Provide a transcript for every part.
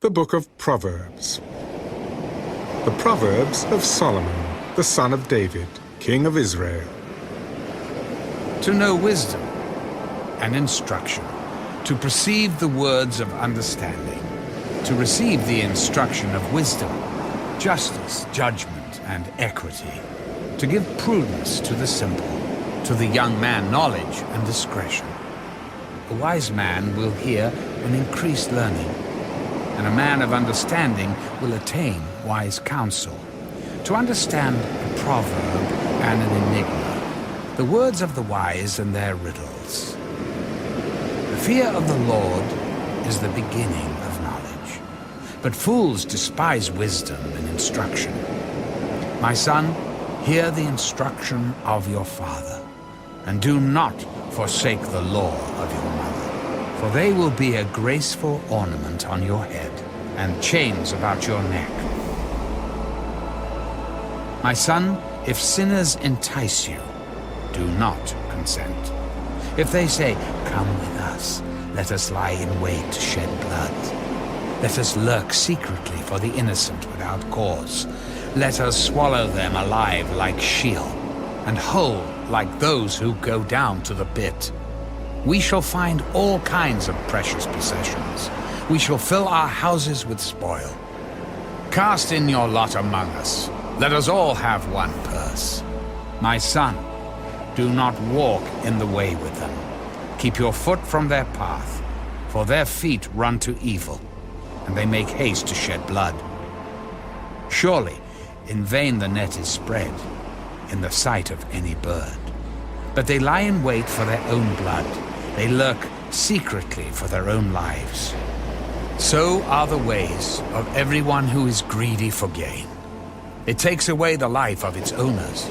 the book of Proverbs. The Proverbs of Solomon, the son of David, king of Israel. To know wisdom and instruction, to perceive the words of understanding, to receive the instruction of wisdom, justice, judgment, and equity, to give prudence to the simple, to the young man knowledge and discretion. A wise man will hear and increase learning, and a man of understanding will attain wise counsel. To understand a proverb and an enigma, the words of the wise and their riddles. The fear of the Lord is the beginning of knowledge, but fools despise wisdom and instruction. My son, hear the instruction of your father, and do not forsake the law of your mother, for they will be a graceful ornament on your head and chains about your neck. My son, if sinners entice you, do not consent. If they say, "Come with us, let us lie in wait to shed blood. Let us lurk secretly for the innocent without cause. Let us swallow them alive like Sheol, and whole like those who go down to the pit. We shall find all kinds of precious possessions. We shall fill our houses with spoil. Cast in your lot among us. Let us all have one purse. My son, do not walk in the way with them. Keep your foot from their path, for their feet run to evil, and they make haste to shed blood. Surely, in vain the net is spread, in the sight of any bird. But they lie in wait for their own blood. They lurk secretly for their own lives. So are the ways of everyone who is greedy for gain. It takes away the life of its owners.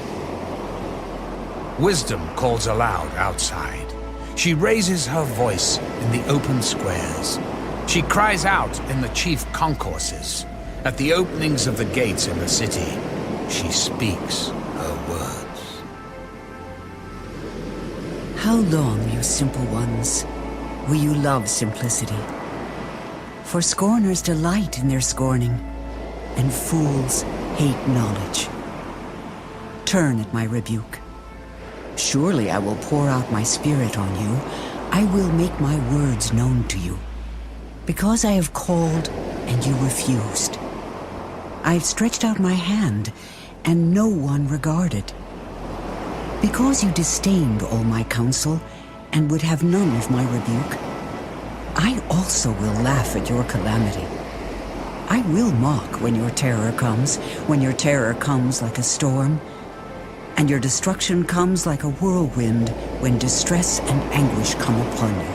Wisdom calls aloud outside. She raises her voice in the open squares. She cries out in the chief concourses. At the openings of the gates in the city, she speaks her words. How long, you simple ones, will you love simplicity? For scorners delight in their scorning, and fools hate knowledge. Turn at my rebuke. Surely I will pour out my spirit on you. I will make my words known to you. Because I have called and you refused. I have stretched out my hand and no one regarded. Because you disdained all my counsel and would have none of my rebuke, I also will laugh at your calamity. I will mock when your terror comes like a storm, and your destruction comes like a whirlwind when distress and anguish come upon you.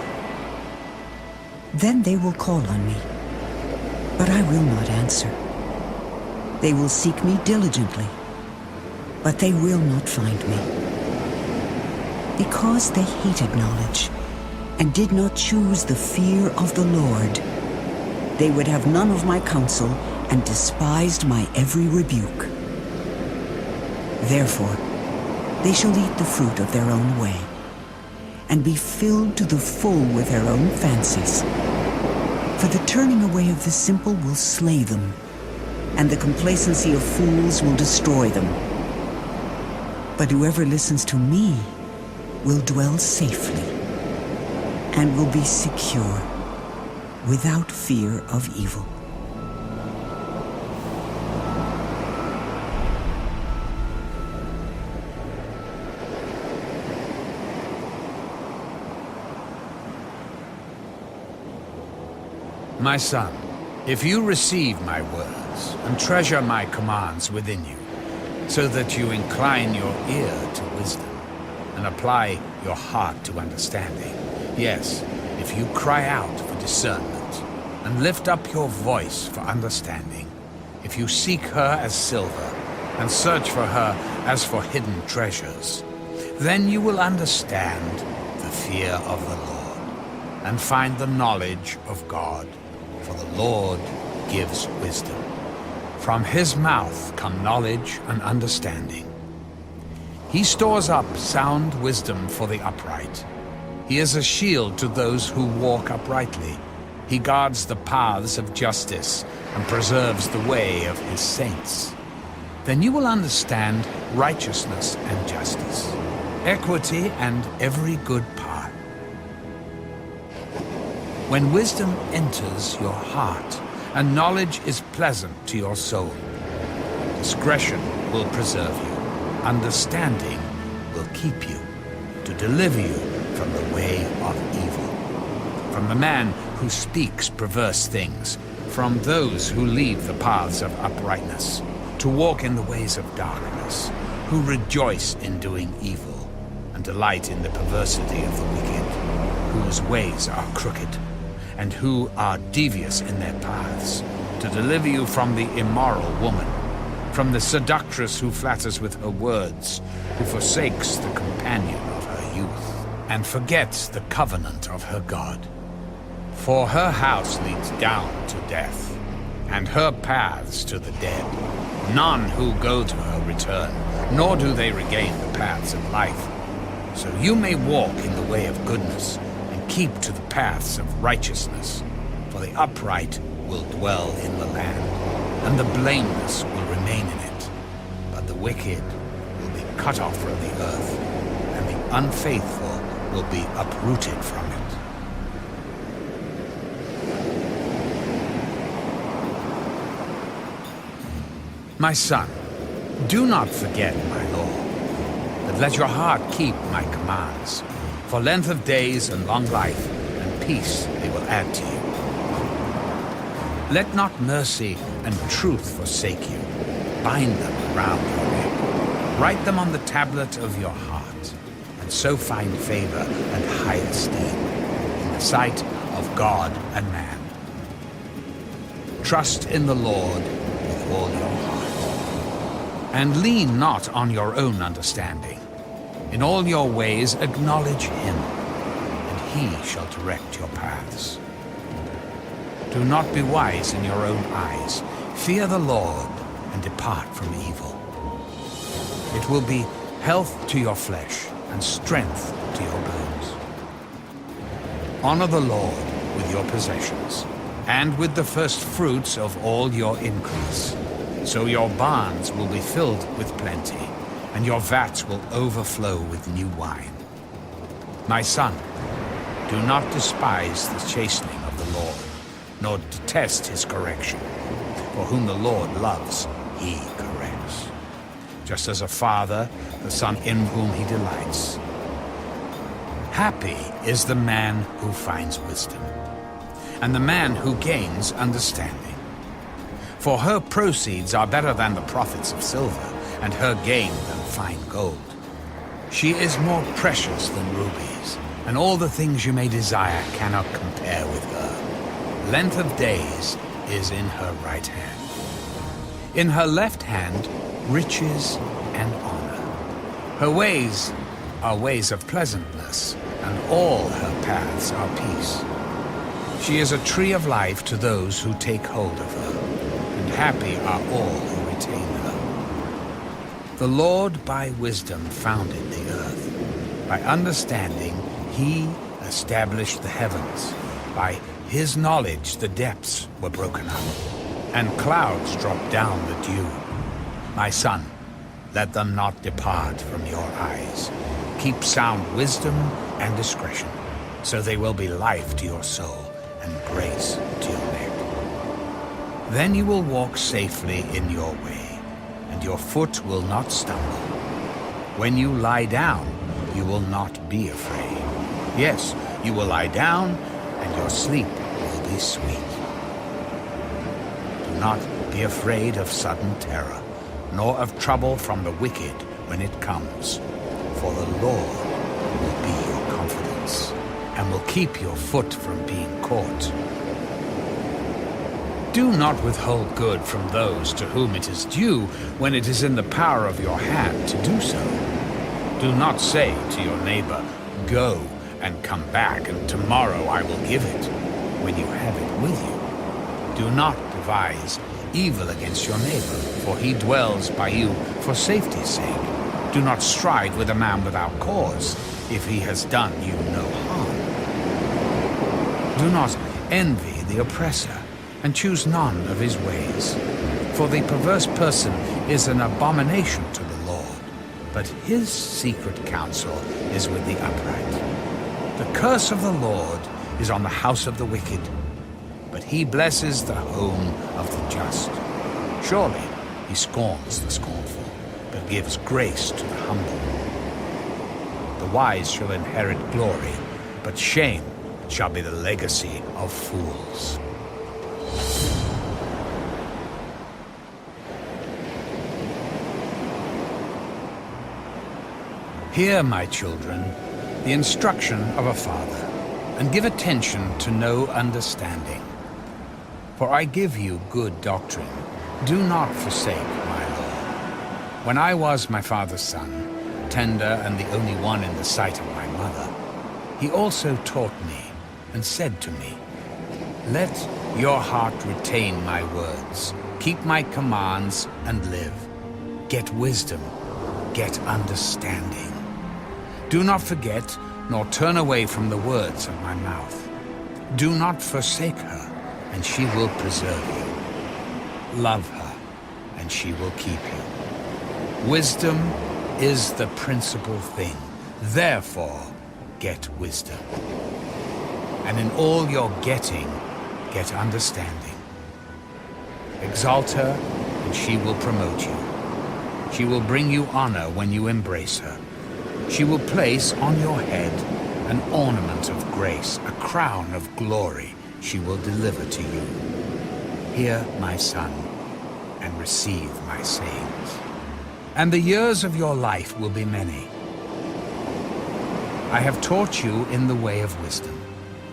Then they will call on me, but I will not answer. They will seek me diligently, but they will not find me. Because they hated knowledge and did not choose the fear of the Lord, they would have none of my counsel and despised my every rebuke. Therefore, they shall eat the fruit of their own way and be filled to the full with their own fancies. For the turning away of the simple will slay them, and the complacency of fools will destroy them. But whoever listens to me will dwell safely and will be secure without fear of evil. My son, if you receive my words and treasure my commands within you, so that you incline your ear to wisdom and apply your heart to understanding, yes, if you cry out for discernment and lift up your voice for understanding, if you seek her as silver and search for her as for hidden treasures, then you will understand the fear of the Lord and find the knowledge of God, for the Lord gives wisdom. From his mouth come knowledge and understanding. He stores up sound wisdom for the upright. He is a shield to those who walk uprightly. He guards the paths of justice and preserves the way of his saints. Then you will understand righteousness and justice, equity and every good part. When wisdom enters your heart and knowledge is pleasant to your soul, discretion will preserve you, understanding will keep you, to deliver you from the way of evil, from the man who speaks perverse things, from those who leave the paths of uprightness, to walk in the ways of darkness, who rejoice in doing evil, and delight in the perversity of the wicked, whose ways are crooked, and who are devious in their paths, to deliver you from the immoral woman, from the seductress who flatters with her words, who forsakes the companion of her youth, and forgets the covenant of her God. For her house leads down to death, and her paths to the dead. None who go to her return, nor do they regain the paths of life. So you may walk in the way of goodness, and keep to the paths of righteousness. For the upright will dwell in the land, and the blameless will remain in it. But the wicked will be cut off from the earth, and the unfaithful will be uprooted from it. My son, do not forget my law, but let your heart keep my commands. For length of days and long life and peace they will add to you. Let not mercy and truth forsake you. Bind them around your neck. Write them on the tablet of your heart, and so find favor and high esteem in the sight of God and man. Trust in the Lord with all your heart. And lean not on your own understanding. In all your ways acknowledge him, and he shall direct your paths. Do not be wise in your own eyes. Fear the Lord, and depart from evil. It will be health to your flesh, and strength to your bones. Honor the Lord with your possessions, and with the first fruits of all your increase. So your barns will be filled with plenty, and your vats will overflow with new wine. My son, do not despise the chastening of the Lord, nor detest his correction. For whom the Lord loves, he corrects. Just as a father, the son in whom he delights. Happy is the man who finds wisdom, and the man who gains understanding. For her proceeds are better than the profits of silver, and her gain than fine gold. She is more precious than rubies, and all the things you may desire cannot compare with her. Length of days is in her right hand. In her left hand, riches and honor. Her ways are ways of pleasantness, and all her paths are peace. She is a tree of life to those who take hold of her. Happy are all who retain her. The Lord by wisdom founded the earth. By understanding, he established the heavens. By his knowledge, the depths were broken up, and clouds dropped down the dew. My son, let them not depart from your eyes. Keep sound wisdom and discretion, so they will be life to your soul and grace to your neck. Then you will walk safely in your way, and your foot will not stumble. When you lie down, you will not be afraid. Yes, you will lie down, and your sleep will be sweet. Do not be afraid of sudden terror, nor of trouble from the wicked when it comes. For the Lord will be your confidence, and will keep your foot from being caught. Do not withhold good from those to whom it is due when it is in the power of your hand to do so. Do not say to your neighbor, "Go and come back, and tomorrow I will give it," when you have it with you. Do not devise evil against your neighbor, for he dwells by you for safety's sake. Do not strive with a man without cause, if he has done you no harm. Do not envy the oppressor, and choose none of his ways. For the perverse person is an abomination to the Lord, but his secret counsel is with the upright. The curse of the Lord is on the house of the wicked, but he blesses the home of the just. Surely he scorns the scornful, but gives grace to the humble. The wise shall inherit glory, but shame shall be the legacy of fools. Hear, my children, the instruction of a father, and give attention to no understanding. For I give you good doctrine. Do not forsake my law. When I was my father's son, tender and the only one in the sight of my mother, he also taught me and said to me, Let your heart retain my words, keep my commands and live. Get wisdom, get understanding. Do not forget, nor turn away from the words of my mouth. Do not forsake her, and she will preserve you. Love her, and she will keep you. Wisdom is the principal thing. Therefore, get wisdom. And in all your getting, get understanding. Exalt her, and she will promote you. She will bring you honor when you embrace her. She will place on your head an ornament of grace, a crown of glory she will deliver to you. Hear, my son, and receive my sayings. And the years of your life will be many. I have taught you in the way of wisdom.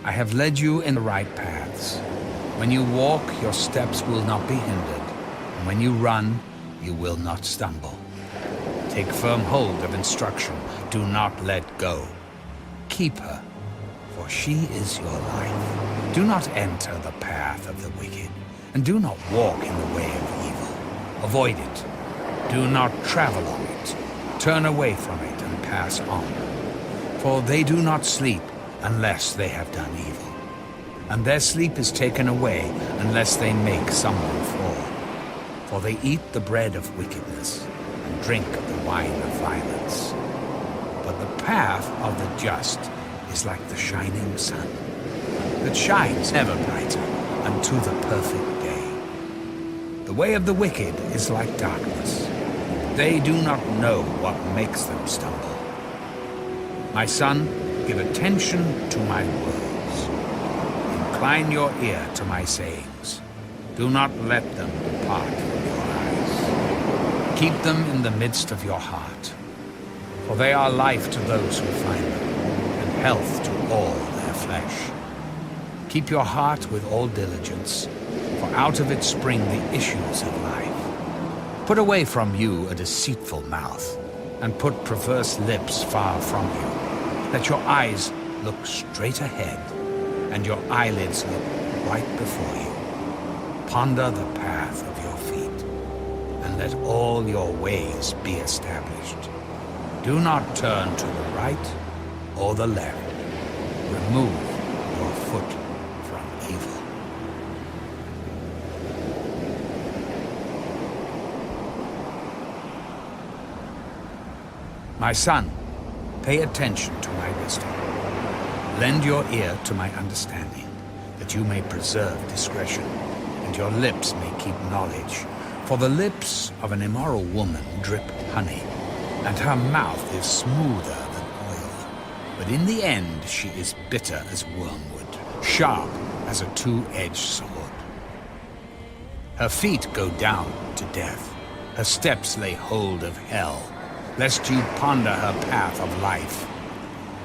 I have led you in the right paths. When you walk, your steps will not be hindered, and when you run, you will not stumble. Take firm hold of instruction. Do not let go. Keep her, for she is your life. Do not enter the path of the wicked, and do not walk in the way of evil. Avoid it. Do not travel on it. Turn away from it and pass on. For they do not sleep unless they have done evil, and their sleep is taken away unless they make someone fall. For they eat the bread of wickedness and drink of the wine of violence. But the path of the just is like the shining sun, that shines ever brighter unto the perfect day. The way of the wicked is like darkness. They do not know what makes them stumble. My son, give attention to my words. Incline your ear to my sayings. Do not let them depart from your eyes. Keep them in the midst of your heart, for they are life to those who find them, and health to all their flesh. Keep your heart with all diligence, for out of it spring the issues of life. Put away from you a deceitful mouth, and put perverse lips far from you. Let your eyes look straight ahead, and your eyelids look right before you. Ponder the path of your feet, and let all your ways be established. Do not turn to the right or the left. Remove your foot from evil. My son, pay attention to my wisdom. Lend your ear to my understanding, that you may preserve discretion, and your lips may keep knowledge. For the lips of an immoral woman drip honey, and her mouth is smoother than oil. But in the end she is bitter as wormwood, sharp as a two-edged sword. Her feet go down to death. Her steps lay hold of hell, lest you ponder her path of life.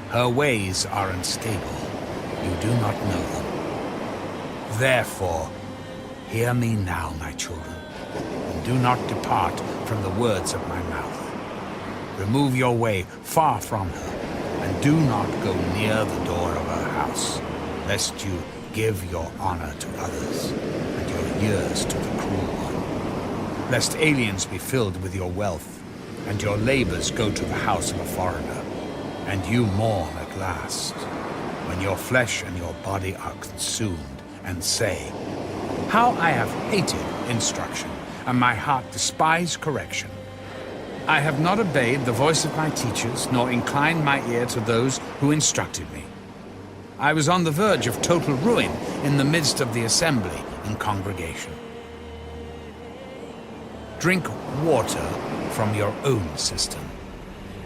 Her ways are unstable. You do not know them. Therefore, hear me now, my children, and do not depart from the words of my mouth. Remove your way far from her, and do not go near the door of her house, lest you give your honor to others, and your years to the cruel one. Lest aliens be filled with your wealth, and your labors go to the house of a foreigner, and you mourn at last, when your flesh and your body are consumed, and say, "How I have hated instruction, and my heart despised correction. I have not obeyed the voice of my teachers, nor inclined my ear to those who instructed me. I was on the verge of total ruin in the midst of the assembly and congregation." Drink water from your own cistern,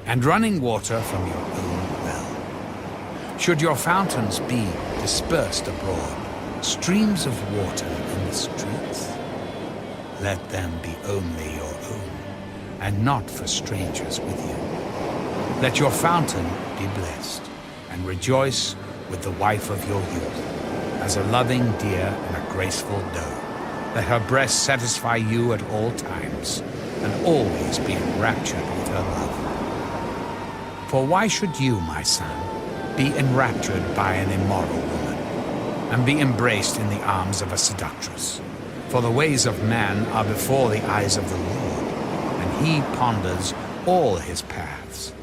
and running water from your own well. Should your fountains be dispersed abroad, streams of water in the streets, let them be only your own, and not for strangers with you. Let your fountain be blessed, and rejoice with the wife of your youth, as a loving deer and a graceful doe. Let her breast satisfy you at all times, and always be enraptured with her love. For why should you, my son, be enraptured by an immoral woman, and be embraced in the arms of a seductress? For the ways of man are before the eyes of the Lord, and he ponders all his paths.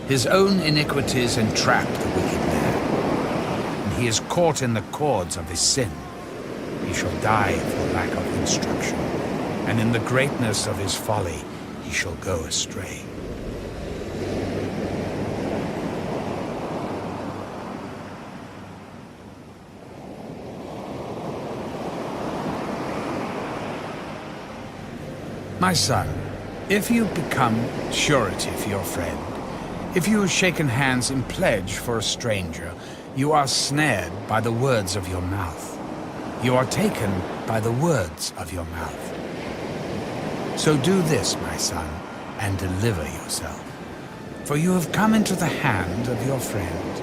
His own iniquities entrap the wicked man, and he is caught in the cords of his sin. He shall die for lack of instruction, and in the greatness of his folly he shall go astray. My son, if you become surety for your friend, if you have shaken hands in pledge for a stranger, you are snared by the words of your mouth. You are taken by the words of your mouth. So do this, my son, and deliver yourself. For you have come into the hand of your friend.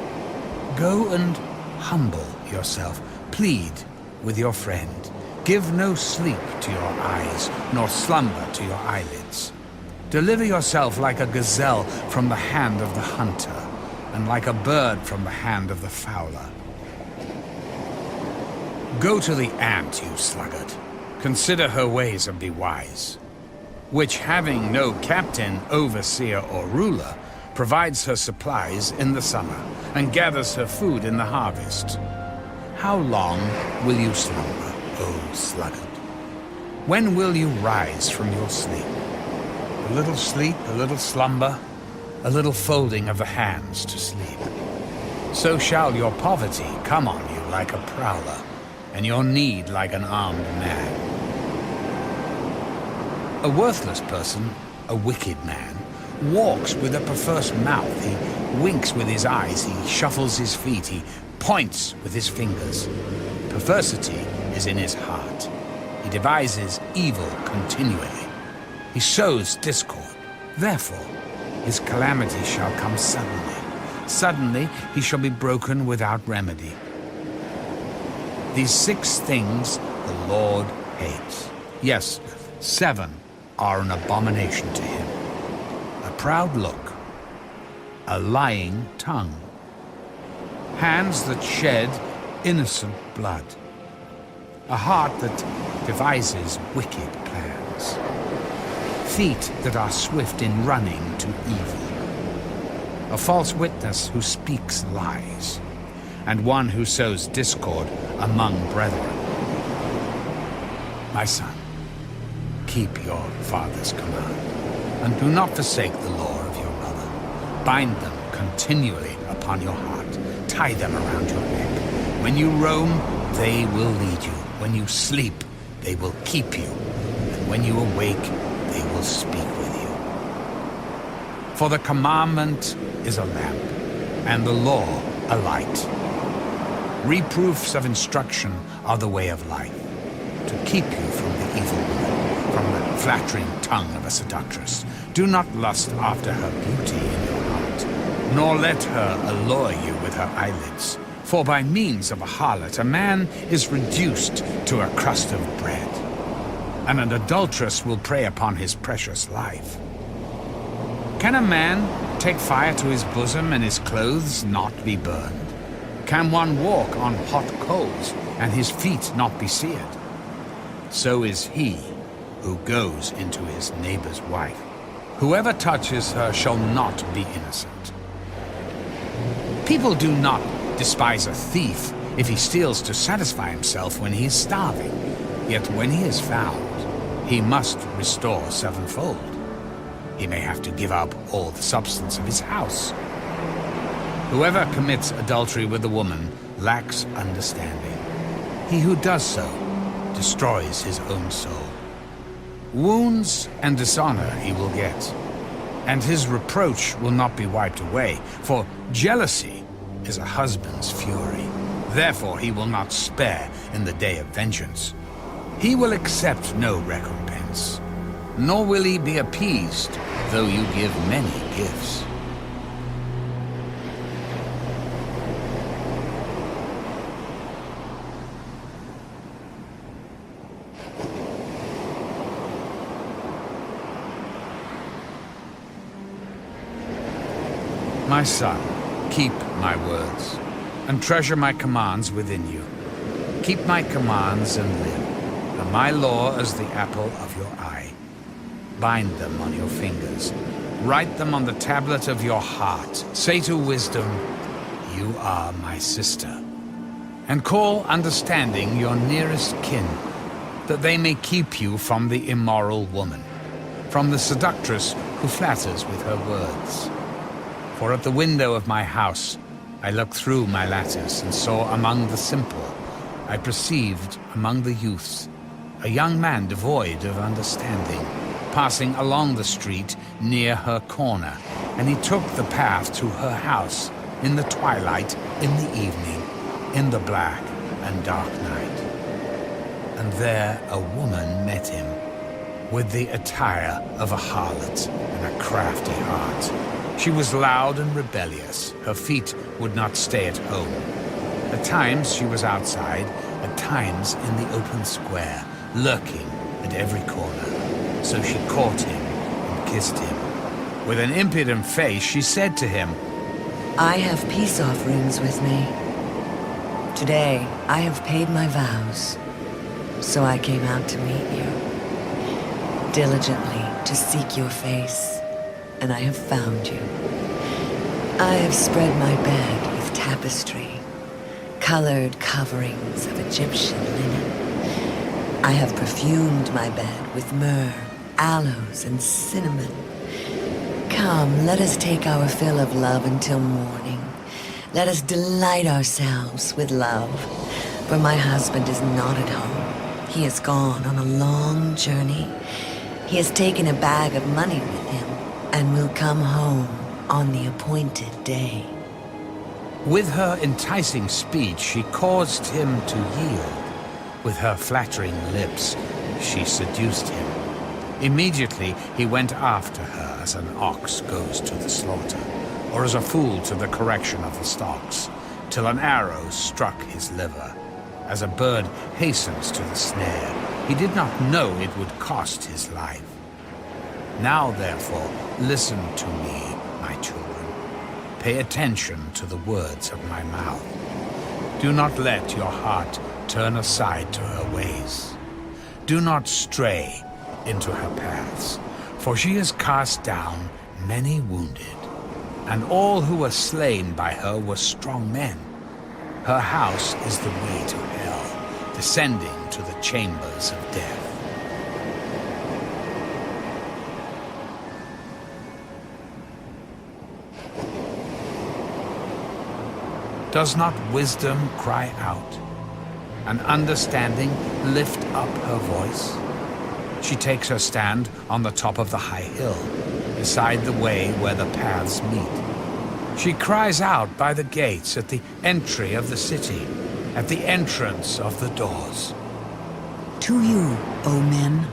Go and humble yourself. Plead with your friend. Give no sleep to your eyes, nor slumber to your eyelids. Deliver yourself like a gazelle from the hand of the hunter, and like a bird from the hand of the fowler. Go to the ant, you sluggard. Consider her ways and be wise, which, having no captain, overseer, or ruler, provides her supplies in the summer, and gathers her food in the harvest. How long will you slumber, O sluggard? When will you rise from your sleep? A little sleep, a little slumber, a little folding of the hands to sleep. So shall your poverty come on you like a prowler, and your need like an armed man. A worthless person, a wicked man, walks with a perverse mouth. He winks with his eyes, he shuffles his feet, he points with his fingers. Perversity is in his heart. He devises evil continually. He sows discord. Therefore, his calamity shall come suddenly. Suddenly he shall be broken without remedy. These 6 things the Lord hates. Yes, 7 are an abomination to him: a proud look, a lying tongue, hands that shed innocent blood, a heart that devises wicked plans, feet that are swift in running to evil, a false witness who speaks lies, and one who sows discord among brethren. My son, keep your father's command, and do not forsake the law of your mother. Bind them continually upon your heart. Tie them around your neck. When you roam, they will lead you. When you sleep, they will keep you. And when you awake, they will speak with you. For the commandment is a lamp, and the law a light. Reproofs of instruction are the way of life, to keep you from the evil woman, from the flattering tongue of a seductress. Do not lust after her beauty in your heart, nor let her allure you with her eyelids. For by means of a harlot a man is reduced to a crust of bread, and an adulteress will prey upon his precious life. Can a man take fire to his bosom and his clothes not be burned? Can one walk on hot coals and his feet not be seared? So is he who goes into his neighbor's wife. Whoever touches her shall not be innocent. People do not despise a thief if he steals to satisfy himself when he is starving. Yet when he is found, he must restore sevenfold. He may have to give up all the substance of his house. Whoever commits adultery with a woman lacks understanding. He who does so destroys his own soul. Wounds and dishonor he will get, and his reproach will not be wiped away, for jealousy is a husband's fury. Therefore he will not spare in the day of vengeance. He will accept no recompense, nor will he be appeased, though you give many gifts. My son, keep my words, and treasure my commands within you. Keep my commands and live, and my law as the apple of your eye. Bind them on your fingers. Write them on the tablet of your heart. Say to wisdom, you are my sister. And call understanding your nearest kin, that they may keep you from the immoral woman, from the seductress who flatters with her words. For at the window of my house I looked through my lattice and saw among the simple, I perceived among the youths, a young man devoid of understanding, passing along the street near her corner, and he took the path to her house in the twilight, in the evening, in the black and dark night. And there a woman met him, with the attire of a harlot and a crafty heart. She was loud and rebellious. Her feet would not stay at home. At times she was outside, at times in the open square, lurking at every corner. So she caught him and kissed him. With an impudent face, she said to him, I have peace offerings with me. Today, I have paid my vows, so I came out to meet you, diligently to seek your face, and I have found you. I have spread my bed with tapestry, colored coverings of Egyptian linen. I have perfumed my bed with myrrh, aloes, and cinnamon. Come, let us take our fill of love until morning. Let us delight ourselves with love, for my husband is not at home. He has gone on a long journey. He has taken a bag of money with him and will come home on the appointed day. With her enticing speech, she caused him to yield. With her flattering lips, she seduced him. Immediately he went after her as an ox goes to the slaughter, or as a fool to the correction of the stocks, till an arrow struck his liver. As a bird hastens to the snare, he did not know it would cost his life. Now, therefore, listen to me, my children. Pay attention to the words of my mouth. Do not let your heart turn aside to her ways. Do not stray into her paths, for she has cast down many wounded, and all who were slain by her were strong men. Her house is the way to hell, descending to the chambers of death. Does not wisdom cry out, and understanding lift up her voice? She takes her stand on the top of the high hill, beside the way where the paths meet. She cries out by the gates at the entry of the city, at the entrance of the doors. To you, O men,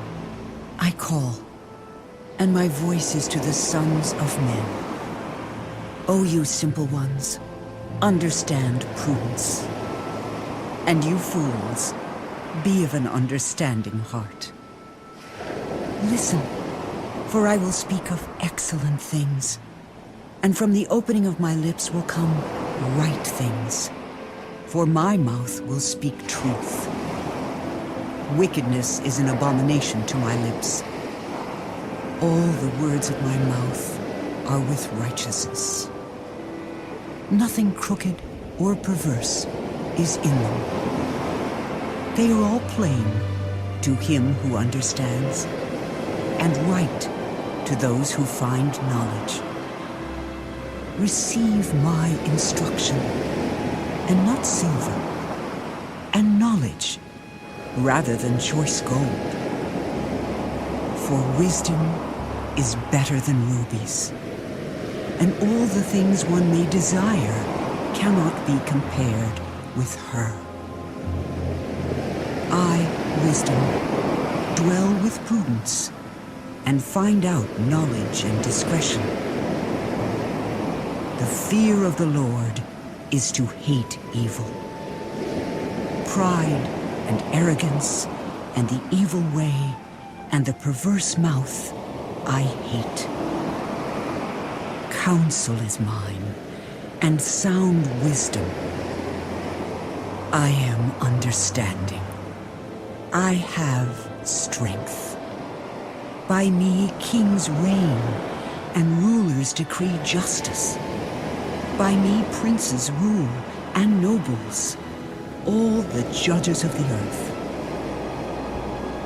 I call, and my voice is to the sons of men. O you simple ones, understand prudence. And you fools, be of an understanding heart. Listen, for I will speak of excellent things, and from the opening of my lips will come right things, for my mouth will speak truth. Wickedness is an abomination to my lips. All the words of my mouth are with righteousness. Nothing crooked or perverse is in them. They are all plain to him who understands, and right to those who find knowledge. Receive my instruction, and not silver, and knowledge rather than choice gold. For wisdom is better than rubies, and all the things one may desire cannot be compared with her. I, wisdom, dwell with prudence, and find out knowledge and discretion. The fear of the Lord is to hate evil. Pride and arrogance and the evil way and the perverse mouth I hate. Counsel is mine, and sound wisdom. I am understanding. I have strength. By me kings reign, and rulers decree justice. By me princes rule, and nobles, all the judges of the earth.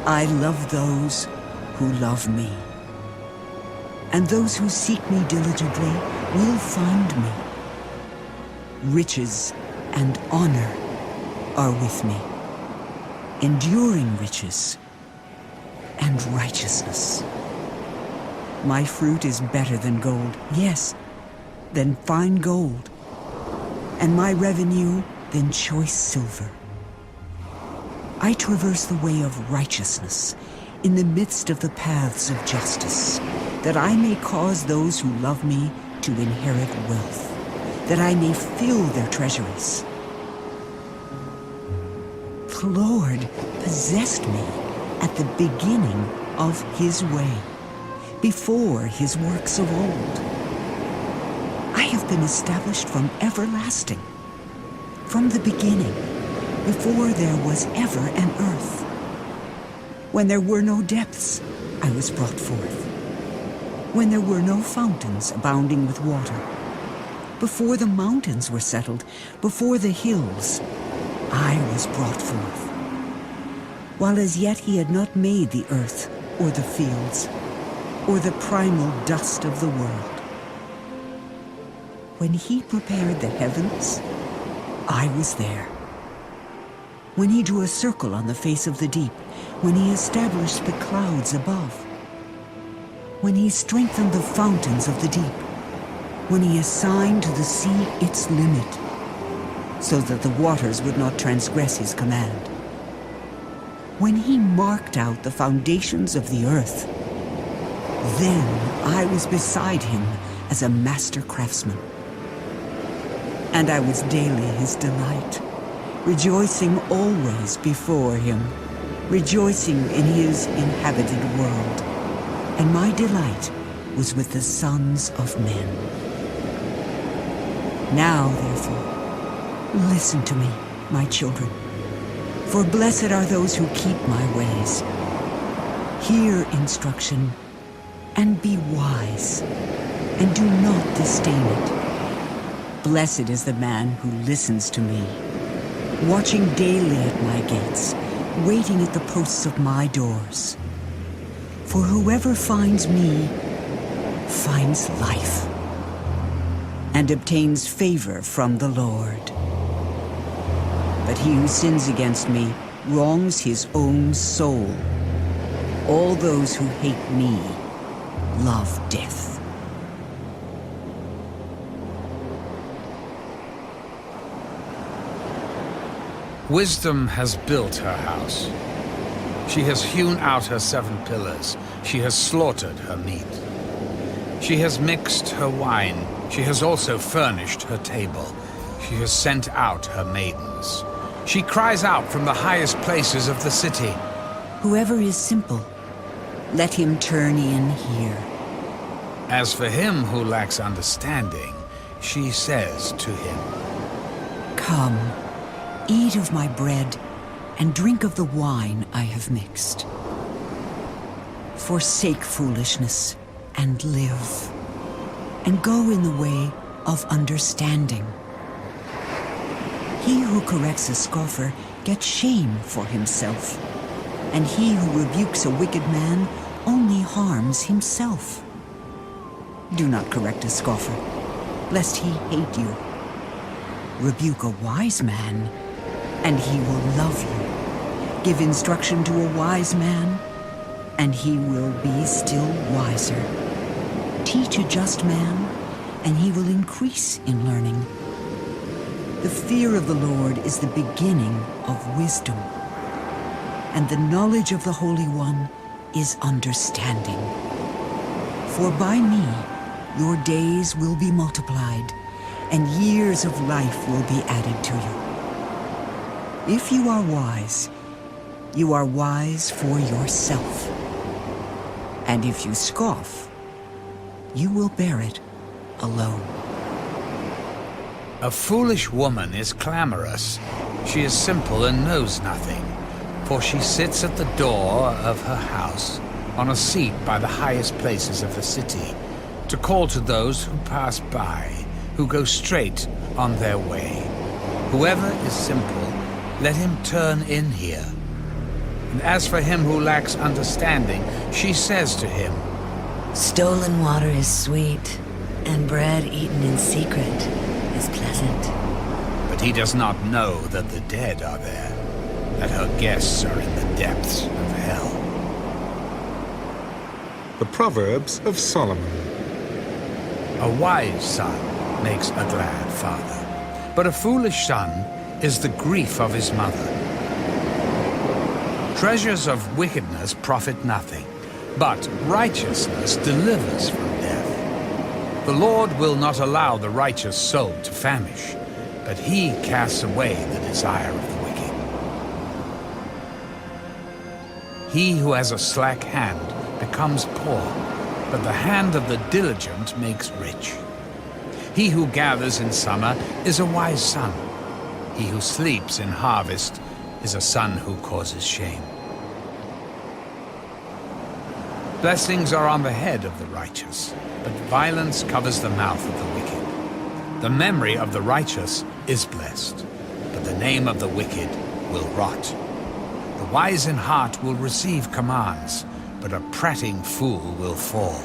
I love those who love me, and those who seek me diligently will find me. Riches and honor are with me, enduring riches and righteousness. My fruit is better than gold, yes, than fine gold, and my revenue than choice silver. I traverse the way of righteousness in the midst of the paths of justice, that I may cause those who love me to inherit wealth, that I may fill their treasuries. The Lord possessed me at the beginning of his way, before his works of old. I have been established from everlasting, from the beginning, before there was ever an earth. When there were no depths, I was brought forth. When there were no fountains abounding with water, before the mountains were settled, before the hills, I was brought forth. While as yet he had not made the earth or the fields, or the primal dust of the world. When he prepared the heavens, I was there. When he drew a circle on the face of the deep, when he established the clouds above, when he strengthened the fountains of the deep, when he assigned to the sea its limit, so that the waters would not transgress his command. When he marked out the foundations of the earth, then I was beside him as a master craftsman. And I was daily his delight, rejoicing always before him, rejoicing in his inhabited world. And my delight was with the sons of men. Now, therefore, listen to me, my children, for blessed are those who keep my ways. Hear instruction, and be wise, and do not disdain it. Blessed is the man who listens to me, watching daily at my gates, waiting at the posts of my doors. For whoever finds me finds life, and obtains favor from the Lord. But he who sins against me wrongs his own soul. All those who hate me love death. Wisdom has built her house. She has hewn out her 7 pillars. She has slaughtered her meat. She has mixed her wine. She has also furnished her table. She has sent out her maidens. She cries out from the highest places of the city. Whoever is simple, let him turn in here. As for him who lacks understanding, she says to him, Come, eat of my bread, and drink of the wine I have mixed. Forsake foolishness, and live, and go in the way of understanding. He who corrects a scoffer gets shame for himself, and he who rebukes a wicked man only harms himself. Do not correct a scoffer, lest he hate you. Rebuke a wise man, and he will love you. Give instruction to a wise man, and he will be still wiser. Teach a just man, and he will increase in learning. The fear of the Lord is the beginning of wisdom, and the knowledge of the Holy One is understanding. For by me your days will be multiplied, and years of life will be added to you. If you are wise for yourself. And if you scoff, you will bear it alone. A foolish woman is clamorous. She is simple and knows nothing, for she sits at the door of her house, on a seat by the highest places of the city, to call to those who pass by, who go straight on their way. Whoever is simple, let him turn in here. And as for him who lacks understanding, she says to him, Stolen water is sweet, and bread eaten in secret is pleasant. but he does not know that the dead are there, that her guests are in the depths of hell. The Proverbs of Solomon. A wise son makes a glad father, but a foolish son is the grief of his mother. Treasures of wickedness profit nothing, but righteousness delivers from death. The Lord will not allow the righteous soul to famish, but he casts away the desire of the wicked. He who has a slack hand becomes poor, but the hand of the diligent makes rich. He who gathers in summer is a wise son. He who sleeps in harvest is a son who causes shame. Blessings are on the head of the righteous, but violence covers the mouth of the wicked. The memory of the righteous is blessed, but the name of the wicked will rot. The wise in heart will receive commands, but a prating fool will fall.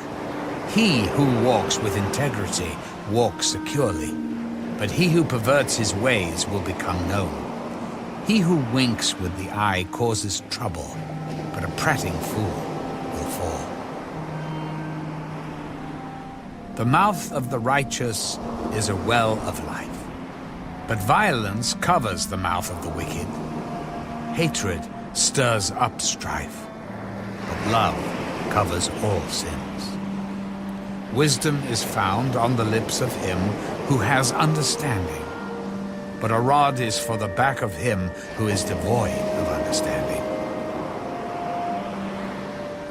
He who walks with integrity walks securely, but he who perverts his ways will become known. He who winks with the eye causes trouble, but a prating fool will fall. The mouth of the righteous is a well of life, but violence covers the mouth of the wicked. Hatred stirs up strife, but love covers all sins. Wisdom is found on the lips of him who has understanding, but a rod is for the back of him who is devoid of understanding.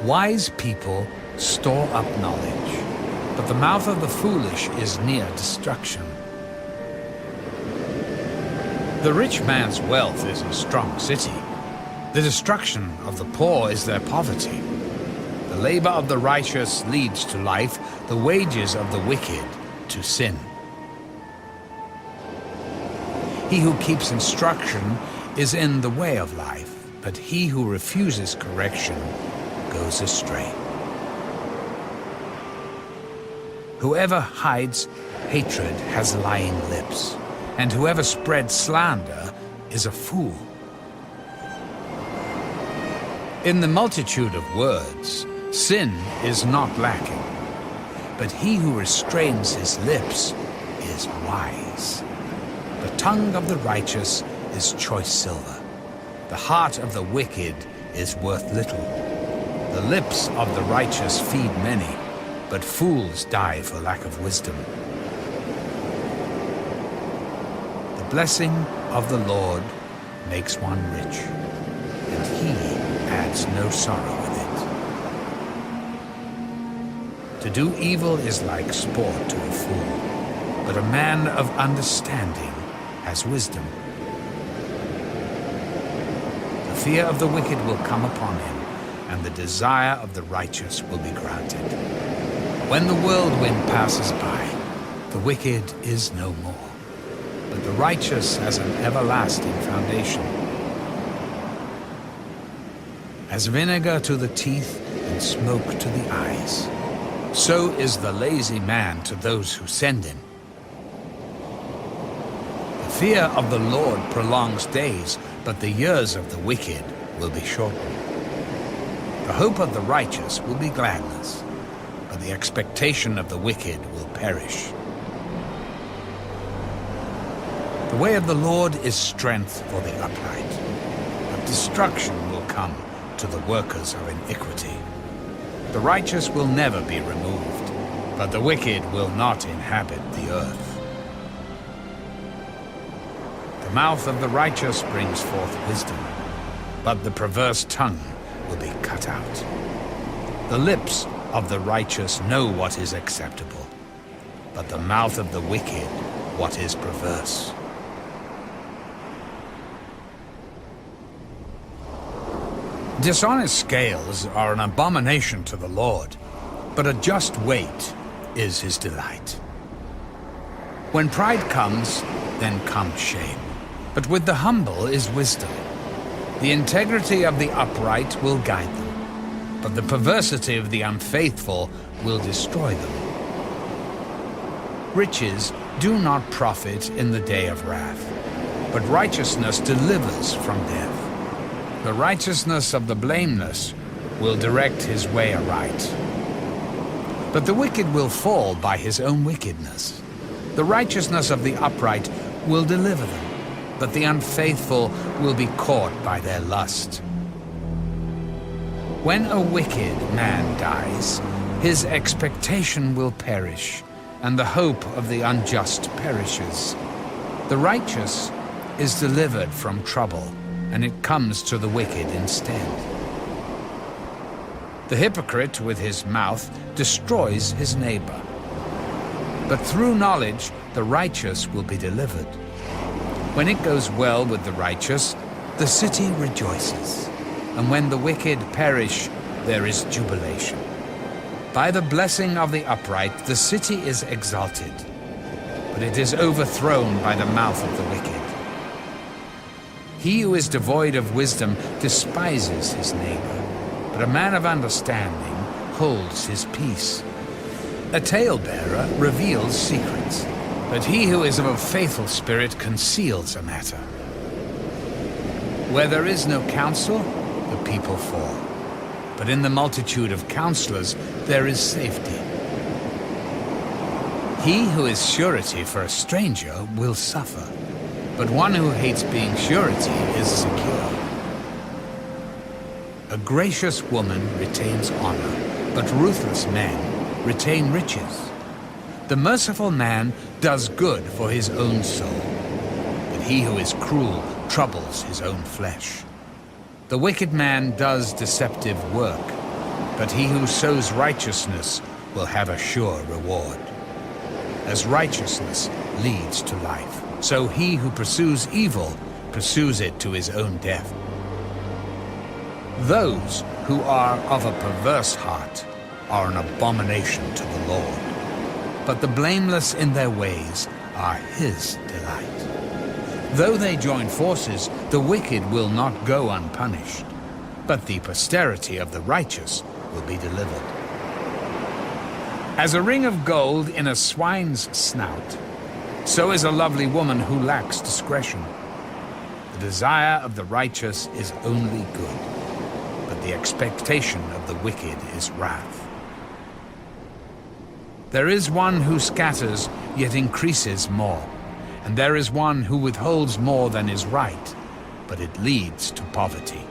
Wise people store up knowledge, but the mouth of the foolish is near destruction. The rich man's wealth is a strong city. The destruction of the poor is their poverty. The labor of the righteous leads to life, the wages of the wicked to sin. He who keeps instruction is in the way of life, but he who refuses correction goes astray. Whoever hides hatred has lying lips, and whoever spreads slander is a fool. In the multitude of words, sin is not lacking, but he who restrains his lips is wise. The tongue of the righteous is choice silver. The heart of the wicked is worth little. The lips of the righteous feed many, but fools die for lack of wisdom. The blessing of the Lord makes one rich, and he adds no sorrow with it. To do evil is like sport to a fool, but a man of understanding has wisdom. The fear of the wicked will come upon him, and the desire of the righteous will be granted. When the whirlwind passes by, the wicked is no more, but but the righteous has an everlasting foundation. As vinegar to the teeth and smoke to the eyes, so is the lazy man to those who send him. The fear of the Lord prolongs days, but the years of the wicked will be shortened. The hope of the righteous will be gladness, but the expectation of the wicked will perish. The way of the Lord is strength for the upright, but destruction will come to the workers of iniquity. The righteous will never be removed, but the wicked will not inhabit the earth. The mouth of the righteous brings forth wisdom, but the perverse tongue will be cut out. The lips of the righteous know what is acceptable, but the mouth of the wicked what is perverse. Dishonest scales are an abomination to the Lord, but a just weight is his delight. When pride comes, then comes shame, but with the humble is wisdom. The integrity of the upright will guide them, but the perversity of the unfaithful will destroy them. Riches do not profit in the day of wrath, but righteousness delivers from death. The righteousness of the blameless will direct his way aright, but the wicked will fall by his own wickedness. The righteousness of the upright will deliver them, but the unfaithful will be caught by their lust. When a wicked man dies, his expectation will perish, and the hope of the unjust perishes. The righteous is delivered from trouble, and it comes to the wicked instead. The hypocrite with his mouth destroys his neighbor, but through knowledge the righteous will be delivered. When it goes well with the righteous, the city rejoices, and when the wicked perish, there is jubilation. By the blessing of the upright, the city is exalted, but it is overthrown by the mouth of the wicked. He who is devoid of wisdom despises his neighbor, but a man of understanding holds his peace. A talebearer reveals secrets, but he who is of a faithful spirit conceals a matter. Where there is no counsel, the people fall, but in the multitude of counselors there is safety. He who is surety for a stranger will suffer, but one who hates being surety is secure. A gracious woman retains honor, but ruthless men retain riches. The merciful man does good for his own soul, but he who is cruel troubles his own flesh. The wicked man does deceptive work, but he who sows righteousness will have a sure reward. As righteousness leads to life, so he who pursues evil pursues it to his own death. Those who are of a perverse heart are an abomination to the Lord, but the blameless in their ways are his delight. Though they join forces, the wicked will not go unpunished, but the posterity of the righteous will be delivered. As a ring of gold in a swine's snout, so is a lovely woman who lacks discretion. The desire of the righteous is only good, but the expectation of the wicked is wrath. There is one who scatters, yet increases more, and there is one who withholds more than is right, but it leads to poverty.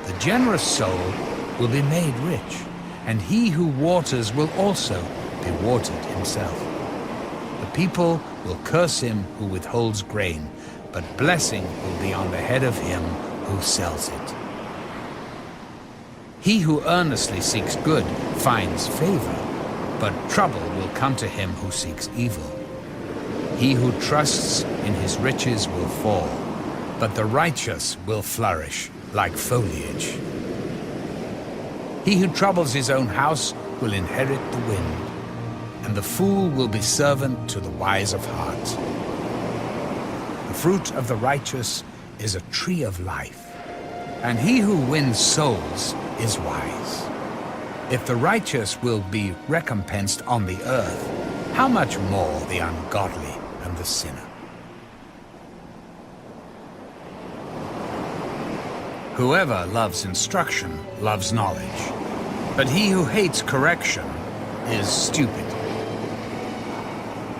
The generous soul will be made rich, and he who waters will also be watered himself. The people will curse him who withholds grain, but blessing will be on the head of him who sells it. He who earnestly seeks good finds favor, but trouble will come to him who seeks evil. He who trusts in his riches will fall, but the righteous will flourish like foliage. He who troubles his own house will inherit the wind, and the fool will be servant to the wise of heart. The fruit of the righteous is a tree of life, and he who wins souls is wise. If the righteous will be recompensed on the earth, how much more the ungodly and the sinner? Whoever loves instruction loves knowledge, but he who hates correction is stupid.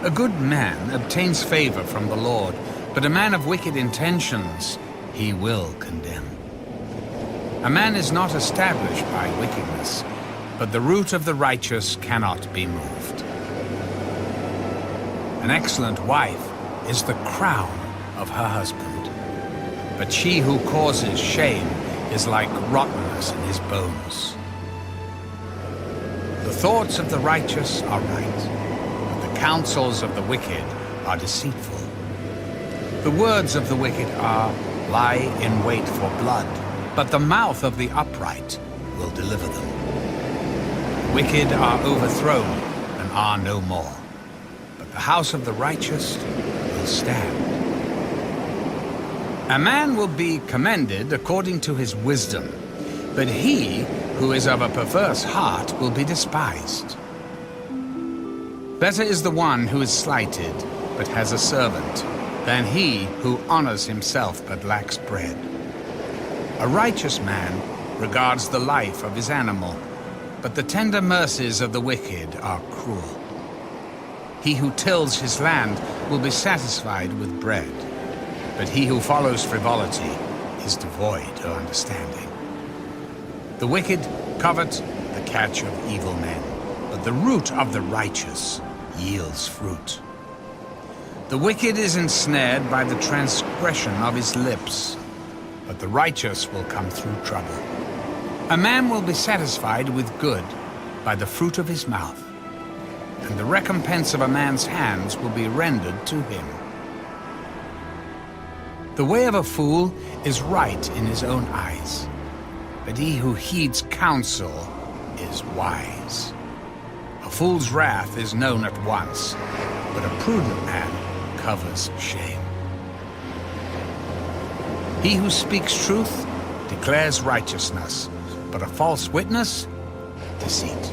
A good man obtains favor from the Lord, but a man of wicked intentions he will condemn. A man is not established by wickedness, but the root of the righteous cannot be moved. An excellent wife is the crown of her husband, but she who causes shame is like rottenness in his bones. The thoughts of the righteous are right, but the counsels of the wicked are deceitful. The words of the wicked lie in wait for blood, but the mouth of the upright will deliver them. The wicked are overthrown and are no more, but the house of the righteous will stand. A man will be commended according to his wisdom, but he who is of a perverse heart will be despised. Better is the one who is slighted, but has a servant, than he who honors himself but lacks bread. A righteous man regards the life of his animal, but the tender mercies of the wicked are cruel. He who tills his land will be satisfied with bread, but he who follows frivolity is devoid of understanding. The wicked covet the catch of evil men, but the root of the righteous yields fruit. The wicked is ensnared by the transgression of his lips, but the righteous will come through trouble. A man will be satisfied with good by the fruit of his mouth, and the recompense of a man's hands will be rendered to him. The way of a fool is right in his own eyes, but he who heeds counsel is wise. A fool's wrath is known at once, but a prudent man covers shame. He who speaks truth declares righteousness, but a false witness, deceit.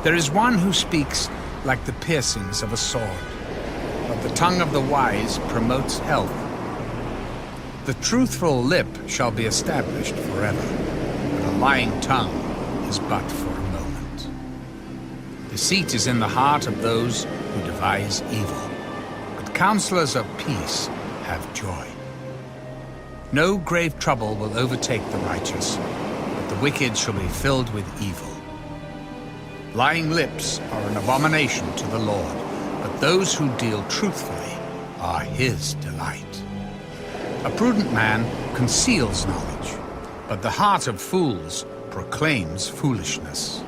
There is one who speaks like the piercings of a sword, but the tongue of the wise promotes health. The truthful lip shall be established forever, but a lying tongue is but for a moment. Deceit is in the heart of those who devise evil, but counselors of peace have joy. No grave trouble will overtake the righteous, but the wicked shall be filled with evil. Lying lips are an abomination to the Lord, but those who deal truthfully are his delight. A prudent man conceals knowledge, but the heart of fools proclaims foolishness.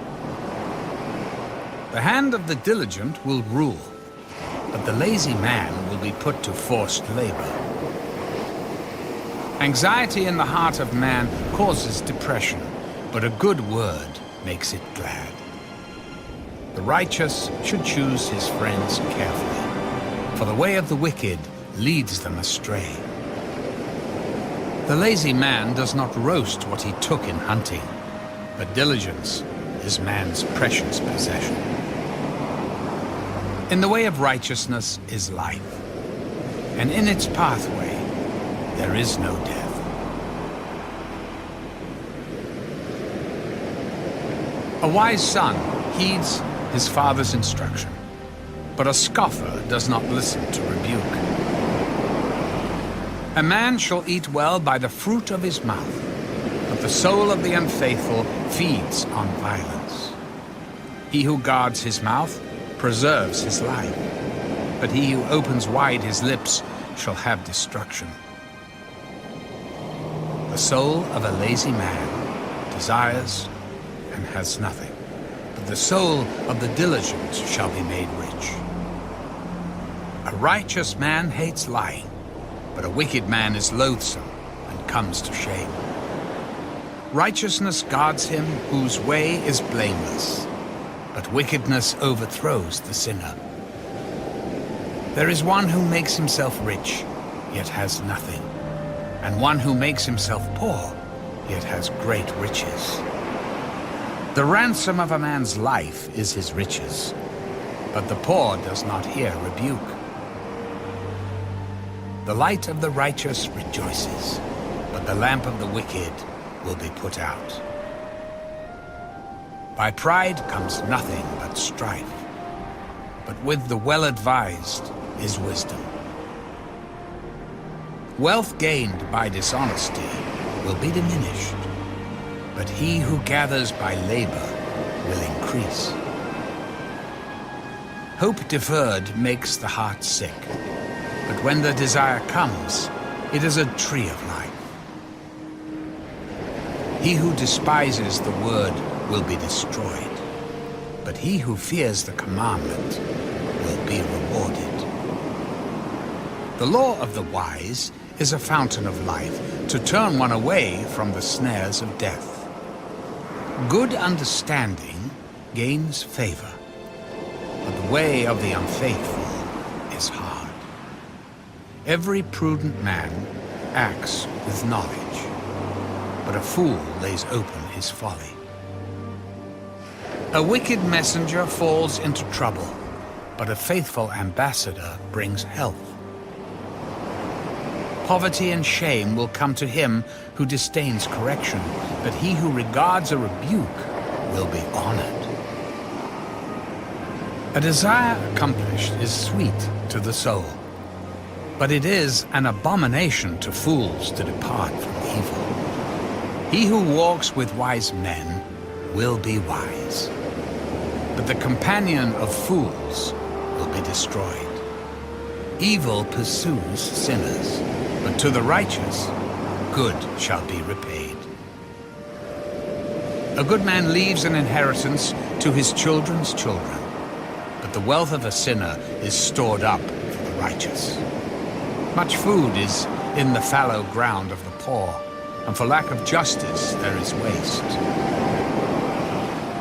The hand of the diligent will rule, but the lazy man will be put to forced labor. Anxiety in the heart of man causes depression, but a good word makes it glad. The righteous should choose his friends carefully, for the way of the wicked leads them astray. The lazy man does not roast what he took in hunting, but diligence is man's precious possession. In the way of righteousness is life, and in its pathway there is no death. A wise son heeds his father's instruction, but a scoffer does not listen to rebuke. A man shall eat well by the fruit of his mouth, but the soul of the unfaithful feeds on violence. He who guards his mouth preserves his life, but he who opens wide his lips shall have destruction. The soul of a lazy man desires and has nothing, but the soul of the diligent shall be made rich. A righteous man hates lying, but a wicked man is loathsome and comes to shame. Righteousness guards him whose way is blameless, but wickedness overthrows the sinner. There is one who makes himself rich, yet has nothing, and one who makes himself poor, yet has great riches. The ransom of a man's life is his riches, but the poor does not hear rebuke. The light of the righteous rejoices, but the lamp of the wicked will be put out. By pride comes nothing but strife, but with the well-advised is wisdom. Wealth gained by dishonesty will be diminished, but he who gathers by labor will increase. Hope deferred makes the heart sick, but when the desire comes, it is a tree of life. He who despises the word will be destroyed, but he who fears the commandment will be rewarded. The law of the wise is a fountain of life, to turn one away from the snares of death. Good understanding gains favor, but the way of the unfaithful is hard. Every prudent man acts with knowledge, but a fool lays open his folly. A wicked messenger falls into trouble, but a faithful ambassador brings health. Poverty and shame will come to him who disdains correction, but he who regards a rebuke will be honored. A desire accomplished is sweet to the soul, but it is an abomination to fools to depart from evil. He who walks with wise men will be wise, but the companion of fools will be destroyed. Evil pursues sinners, but to the righteous, good shall be repaid. A good man leaves an inheritance to his children's children, but the wealth of a sinner is stored up for the righteous. Much food is in the fallow ground of the poor, and for lack of justice there is waste.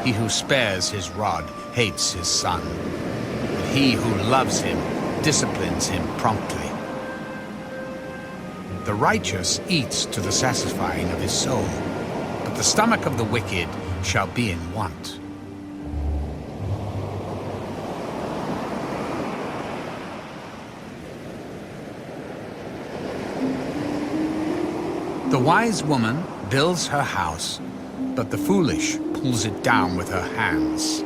He who spares his rod hates his son, but he who loves him disciplines him promptly. The righteous eats to the satisfying of his soul, but the stomach of the wicked shall be in want. The wise woman builds her house, but the foolish pulls it down with her hands.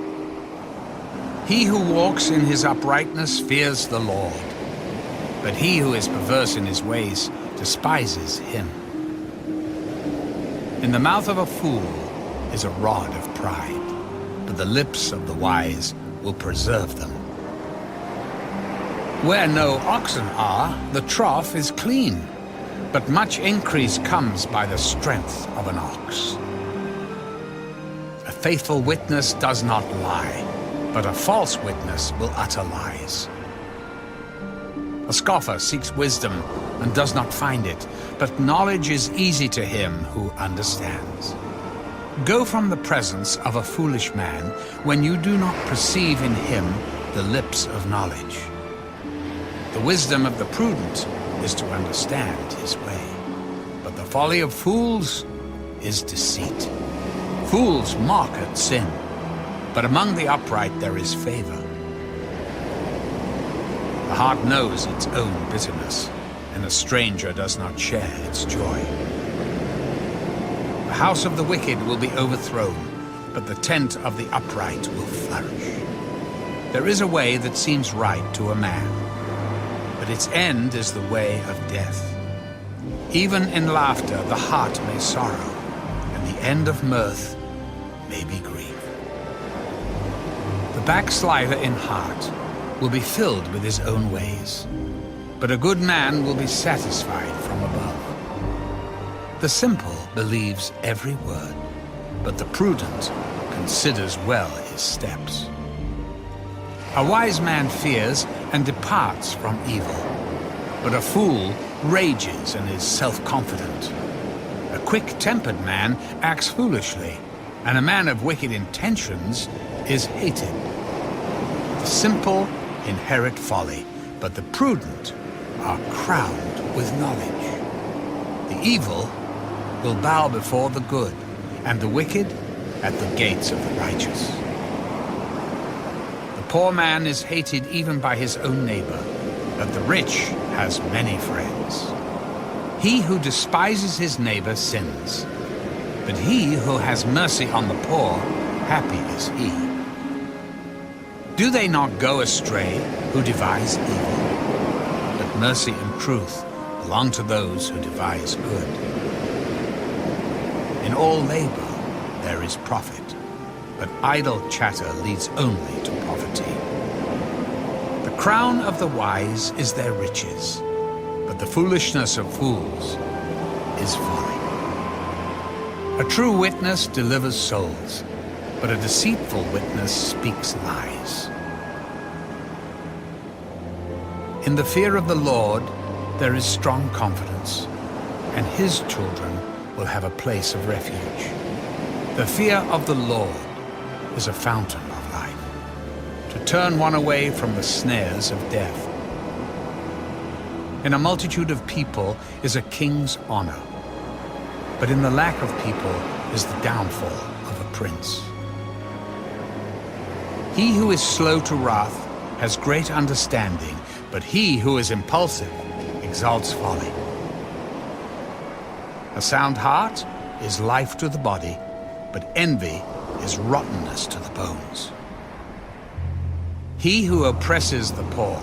He who walks in his uprightness fears the Lord, but he who is perverse in his ways despises him. In the mouth of a fool is a rod of pride, but the lips of the wise will preserve them. Where no oxen are, the trough is clean, but much increase comes by the strength of an ox. A faithful witness does not lie, but a false witness will utter lies. A scoffer seeks wisdom and does not find it, but knowledge is easy to him who understands. Go from the presence of a foolish man when you do not perceive in him the lips of knowledge. The wisdom of the prudent is to understand his way, but the folly of fools is deceit. Fools mock at sin, but among the upright there is favor. The heart knows its own bitterness, and a stranger does not share its joy. The house of the wicked will be overthrown, but the tent of the upright will flourish. There is a way that seems right to a man, but its end is the way of death. Even in laughter the heart may sorrow, and the end of mirth may be grief. The backslider in heart will be filled with his own ways, but a good man will be satisfied from above. The simple believes every word, but the prudent considers well his steps. A wise man fears and departs from evil, but a fool rages and is self-confident. A quick-tempered man acts foolishly, and a man of wicked intentions is hated. The simple inherit folly, but but the prudent are crowned with knowledge. The evil will bow before the good, and the wicked at the gates of the righteous. The poor man is hated even by his own neighbor, but the rich has many friends. He who despises his neighbor sins, but he who has mercy on the poor, happy is he. Do they not go astray who devise evil? But mercy and truth belong to those who devise good. In all labor there is profit, but idle chatter leads only to poverty. The crown of the wise is their riches, but the foolishness of fools is folly. A true witness delivers souls, but a deceitful witness speaks lies. In the fear of the Lord there is strong confidence, and his children will have a place of refuge. The fear of the Lord is a fountain of life, to turn one away from the snares of death. In a multitude of people is a king's honor, but in the lack of people is the downfall of a prince. He who is slow to wrath has great understanding, but he who is impulsive exalts folly. A sound heart is life to the body, but envy is rottenness to the bones. He who oppresses the poor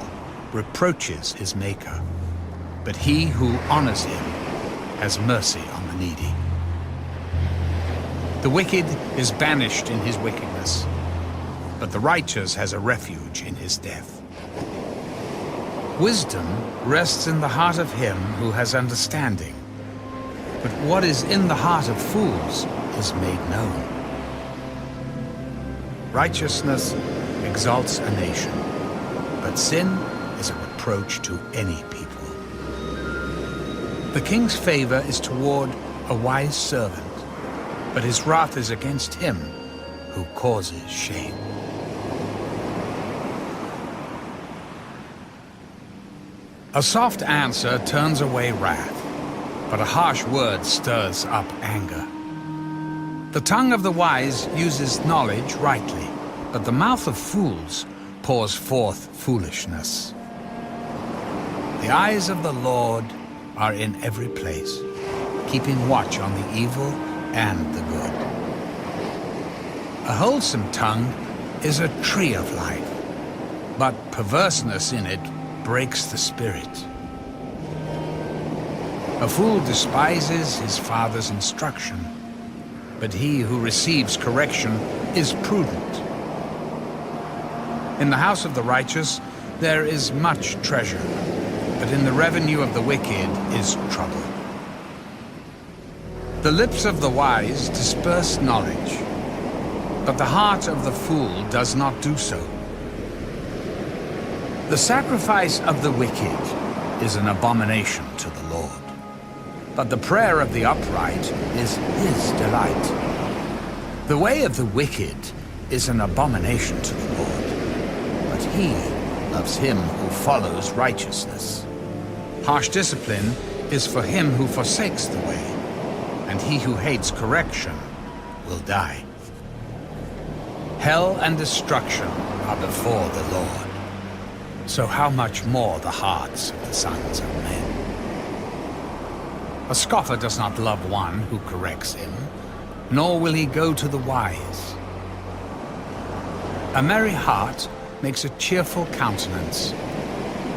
reproaches his maker, but he who honors him has mercy on the needy. The wicked is banished in his wickedness, but the righteous has a refuge in his death. Wisdom rests in the heart of him who has understanding, but what is in the heart of fools is made known. Righteousness exalts a nation, but sin is a reproach to any people. The king's favor is toward a wise servant, but his wrath is against him who causes shame. A soft answer turns away wrath, but a harsh word stirs up anger. The tongue of the wise uses knowledge rightly, but the mouth of fools pours forth foolishness. The eyes of the Lord are in every place, keeping watch on the evil and the good. A wholesome tongue is a tree of life, but perverseness in it breaks the spirit. A fool despises his father's instruction, but he who receives correction is prudent. In the house of the righteous there is much treasure, but in the revenue of the wicked is trouble. The lips of the wise disperse knowledge, but the heart of the fool does not do so. The sacrifice of the wicked is an abomination to the Lord, but the prayer of the upright is his delight. The way of the wicked is an abomination to the Lord, but he loves him who follows righteousness. Harsh discipline is for him who forsakes the way, and he who hates correction will die. Hell and destruction are before the Lord, so how much more the hearts of the sons of men? A scoffer does not love one who corrects him, nor will he go to the wise. A merry heart makes a cheerful countenance,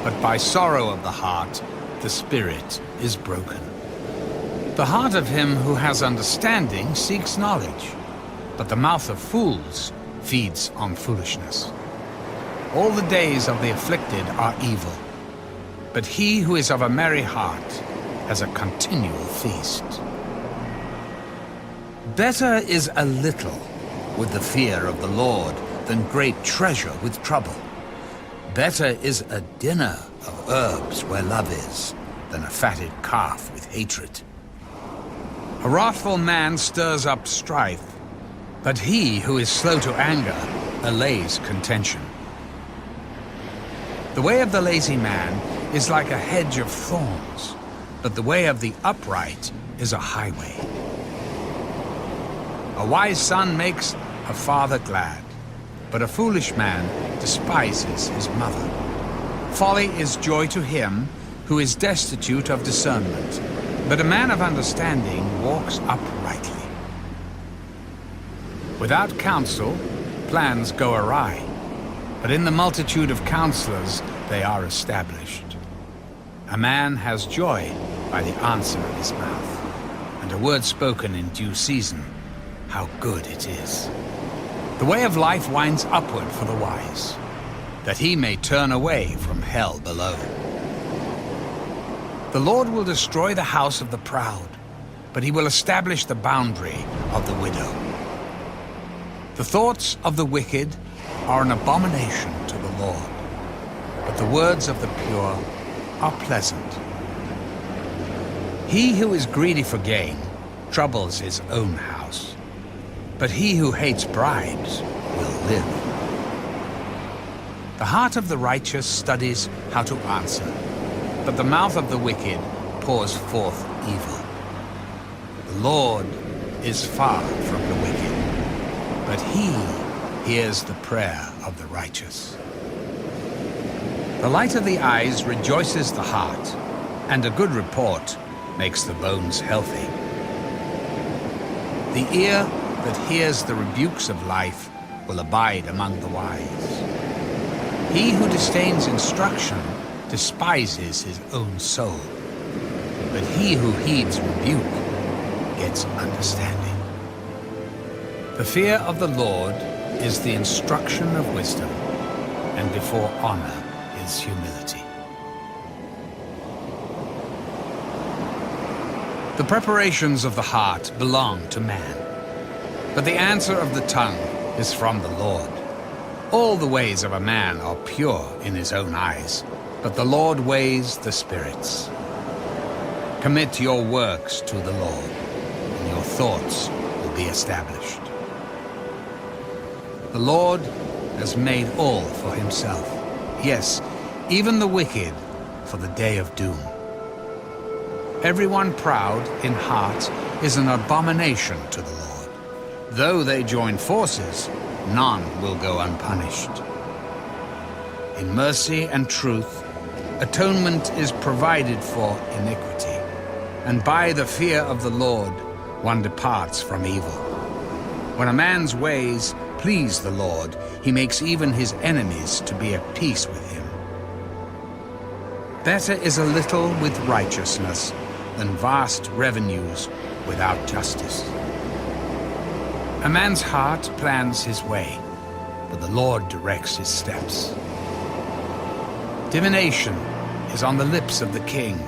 but by sorrow of the heart the spirit is broken. The heart of him who has understanding seeks knowledge, but the mouth of fools feeds on foolishness. All the days of the afflicted are evil, but he who is of a merry heart has a continual feast. Better is a little with the fear of the Lord than great treasure with trouble. Better is a dinner of herbs where love is than a fatted calf with hatred. A wrathful man stirs up strife, but he who is slow to anger allays contention. The way of the lazy man is like a hedge of thorns, but the way of the upright is a highway. A wise son makes a father glad, but a foolish man despises his mother. Folly is joy to him who is destitute of discernment, but a man of understanding walks uprightly. Without counsel, plans go awry, but in the multitude of counselors they are established. A man has joy by the answer of his mouth, and a word spoken in due season, how good it is. The way of life winds upward for the wise, that he may turn away from hell below. The Lord will destroy the house of the proud, but he will establish the boundary of the widow. The thoughts of the wicked are an abomination to the Lord, but the words of the pure are pleasant. He who is greedy for gain troubles his own house, but he who hates bribes will live. The heart of the righteous studies how to answer, but the mouth of the wicked pours forth evil. The Lord is far from the wicked, but he hears the prayer of the righteous. The light of the eyes rejoices the heart, and a good report makes the bones healthy. The ear that hears the rebukes of life will abide among the wise. He who disdains instruction despises his own soul, but he who heeds rebuke gets understanding. The fear of the Lord is the instruction of wisdom, and before honor is humility. The preparations of the heart belong to man, but the answer of the tongue is from the Lord. All the ways of a man are pure in his own eyes, but the Lord weighs the spirits. Commit your works to the Lord, and your thoughts will be established. The Lord has made all for himself, yes, even the wicked for the day of doom. Everyone proud in heart is an abomination to the Lord. Though they join forces, none will go unpunished. In mercy and truth, atonement is provided for iniquity, and by the fear of the Lord one departs from evil. When a man's ways please the Lord, he makes even his enemies to be at peace with him. Better is a little with righteousness than vast revenues without justice. A man's heart plans his way, but the Lord directs his steps. Divination is on the lips of the king.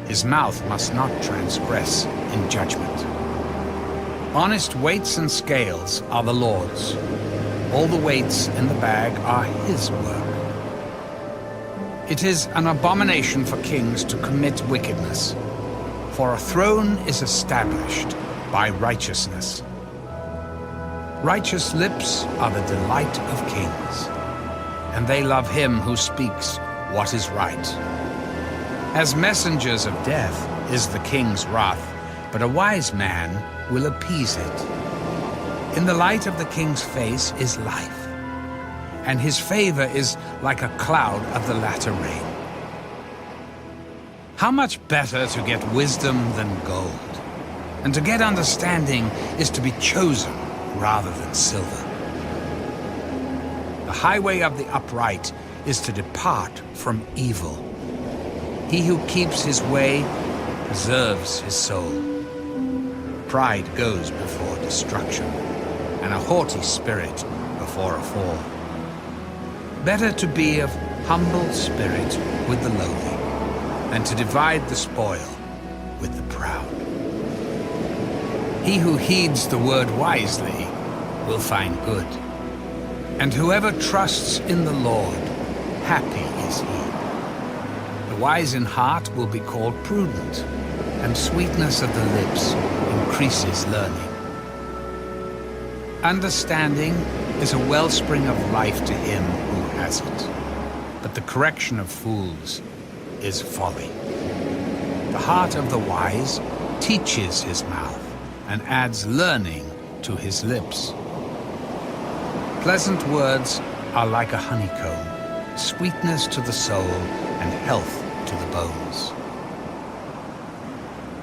His mouth must not transgress in judgment. Honest weights and scales are the Lord's. All the weights in the bag are his work. It is an abomination for kings to commit wickedness, for a throne is established by righteousness. Righteous lips are the delight of kings, and they love him who speaks what is right. As messengers of death is the king's wrath, but a wise man will appease it. In the light of the king's face is life, and his favor is like a cloud of the latter rain. How much better to get wisdom than gold, and to get understanding is to be chosen rather than silver. The highway of the upright is to depart from evil. He who keeps his way preserves his soul. Pride goes before destruction, and a haughty spirit before a fall. Better to be of humble spirit with the lowly, than to divide the spoil with the proud. He who heeds the word wisely will find good, and whoever trusts in the Lord, happy is he. The wise in heart will be called prudent, and sweetness of the lips increases learning. Understanding is a wellspring of life to him who has it, but the correction of fools is folly. The heart of the wise teaches his mouth and adds learning to his lips. Pleasant words are like a honeycomb, sweetness to the soul and health to the bones.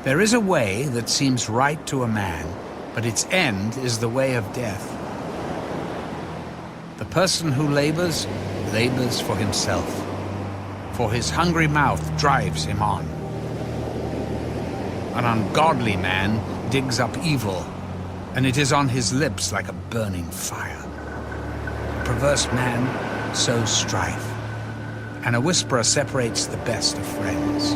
There is a way that seems right to a man, but its end is the way of death. The person who labors for himself, for his hungry mouth drives him on. An ungodly man digs up evil, and it is on his lips like a burning fire. A perverse man sows strife, and a whisperer separates the best of friends.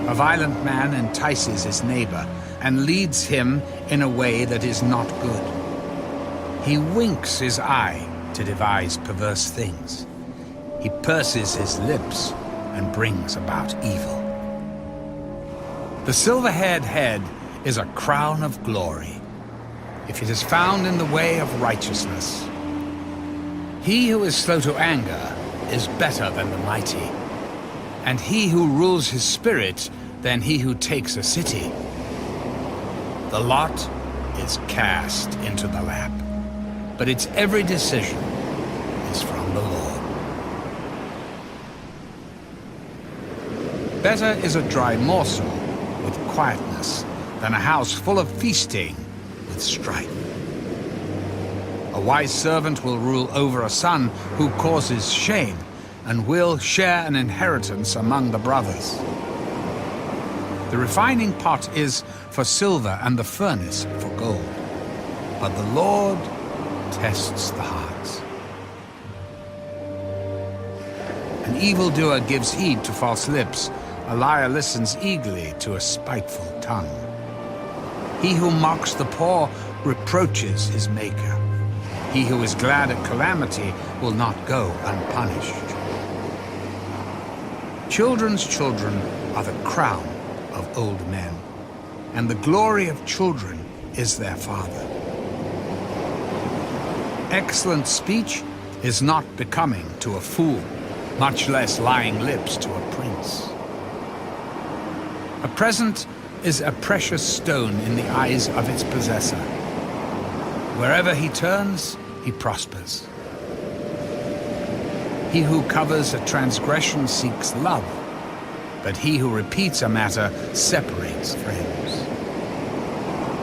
A violent man entices his neighbor and leads him in a way that is not good. He winks his eye to devise perverse things. He purses his lips and brings about evil. The silver-haired head is a crown of glory, if it is found in the way of righteousness. He who is slow to anger is better than the mighty, and he who rules his spirit than he who takes a city. The lot is cast into the lap, but its every decision is from the Lord. Better is a dry morsel with quietness than a house full of feasting with strife. A wise servant will rule over a son who causes shame, and will share an inheritance among the brothers. The refining pot is for silver and the furnace for gold, but the Lord tests the hearts. An evildoer gives heed to false lips, a liar listens eagerly to a spiteful tongue. He who mocks the poor reproaches his maker. He who is glad at calamity will not go unpunished. Children's children are the crown of old men, and the glory of children is their father. Excellent speech is not becoming to a fool, much less lying lips to a prince. A present is a precious stone in the eyes of its possessor. Wherever he turns, he prospers. He who covers a transgression seeks love, but he who repeats a matter separates friends.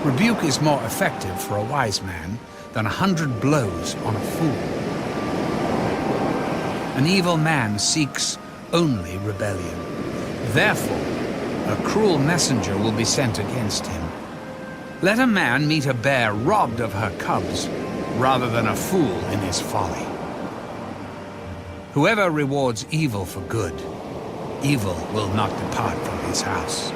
Rebuke is more effective for a wise man than 100 blows on a fool. An evil man seeks only rebellion. Therefore, a cruel messenger will be sent against him. Let a man meet a bear robbed of her cubs, rather than a fool in his folly. Whoever rewards evil for good, evil will not depart from his house.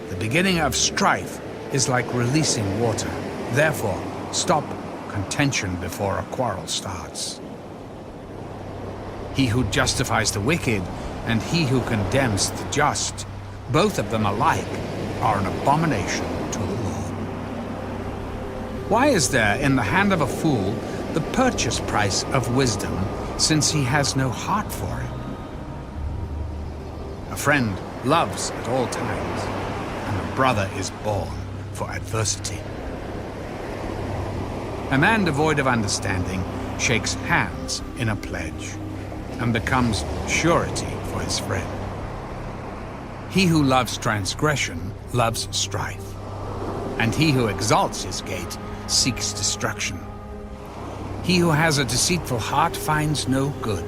The beginning of strife is like releasing water. Therefore, stop contention before a quarrel starts. He who justifies the wicked and he who condemns the just, both of them alike are an abomination to the Lord. Why is there in the hand of a fool the purchase price of wisdom, since he has no heart for it? A friend loves at all times, and a brother is born for adversity. A man devoid of understanding shakes hands in a pledge, and becomes surety for his friend. He who loves transgression loves strife, and he who exalts his gate seeks destruction. He who has a deceitful heart finds no good,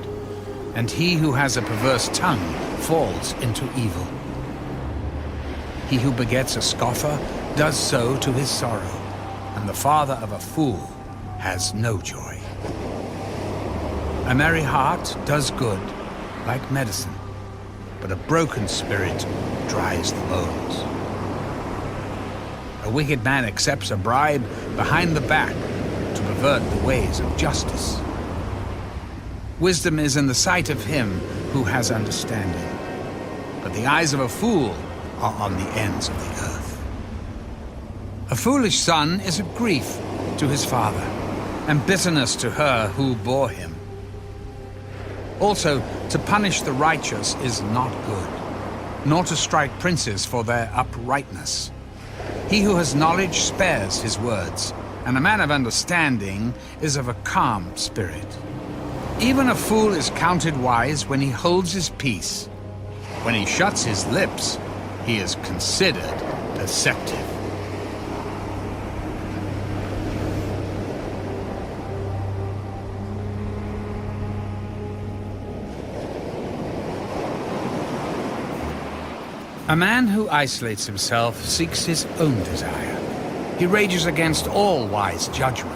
and he who has a perverse tongue falls into evil. He who begets a scoffer does so to his sorrow, and the father of a fool has no joy. A merry heart does good, like medicine, but a broken spirit dries the bones. A wicked man accepts a bribe behind the back to pervert the ways of justice. Wisdom is in the sight of him who has understanding, but the eyes of a fool are on the ends of the earth. A foolish son is a grief to his father, and bitterness to her who bore him. Also, to punish the righteous is not good, nor to strike princes for their uprightness. He who has knowledge spares his words, and a man of understanding is of a calm spirit. Even a fool is counted wise when he holds his peace. When he shuts his lips, he is considered deceptive. A man who isolates himself seeks his own desire. He rages against all wise judgment.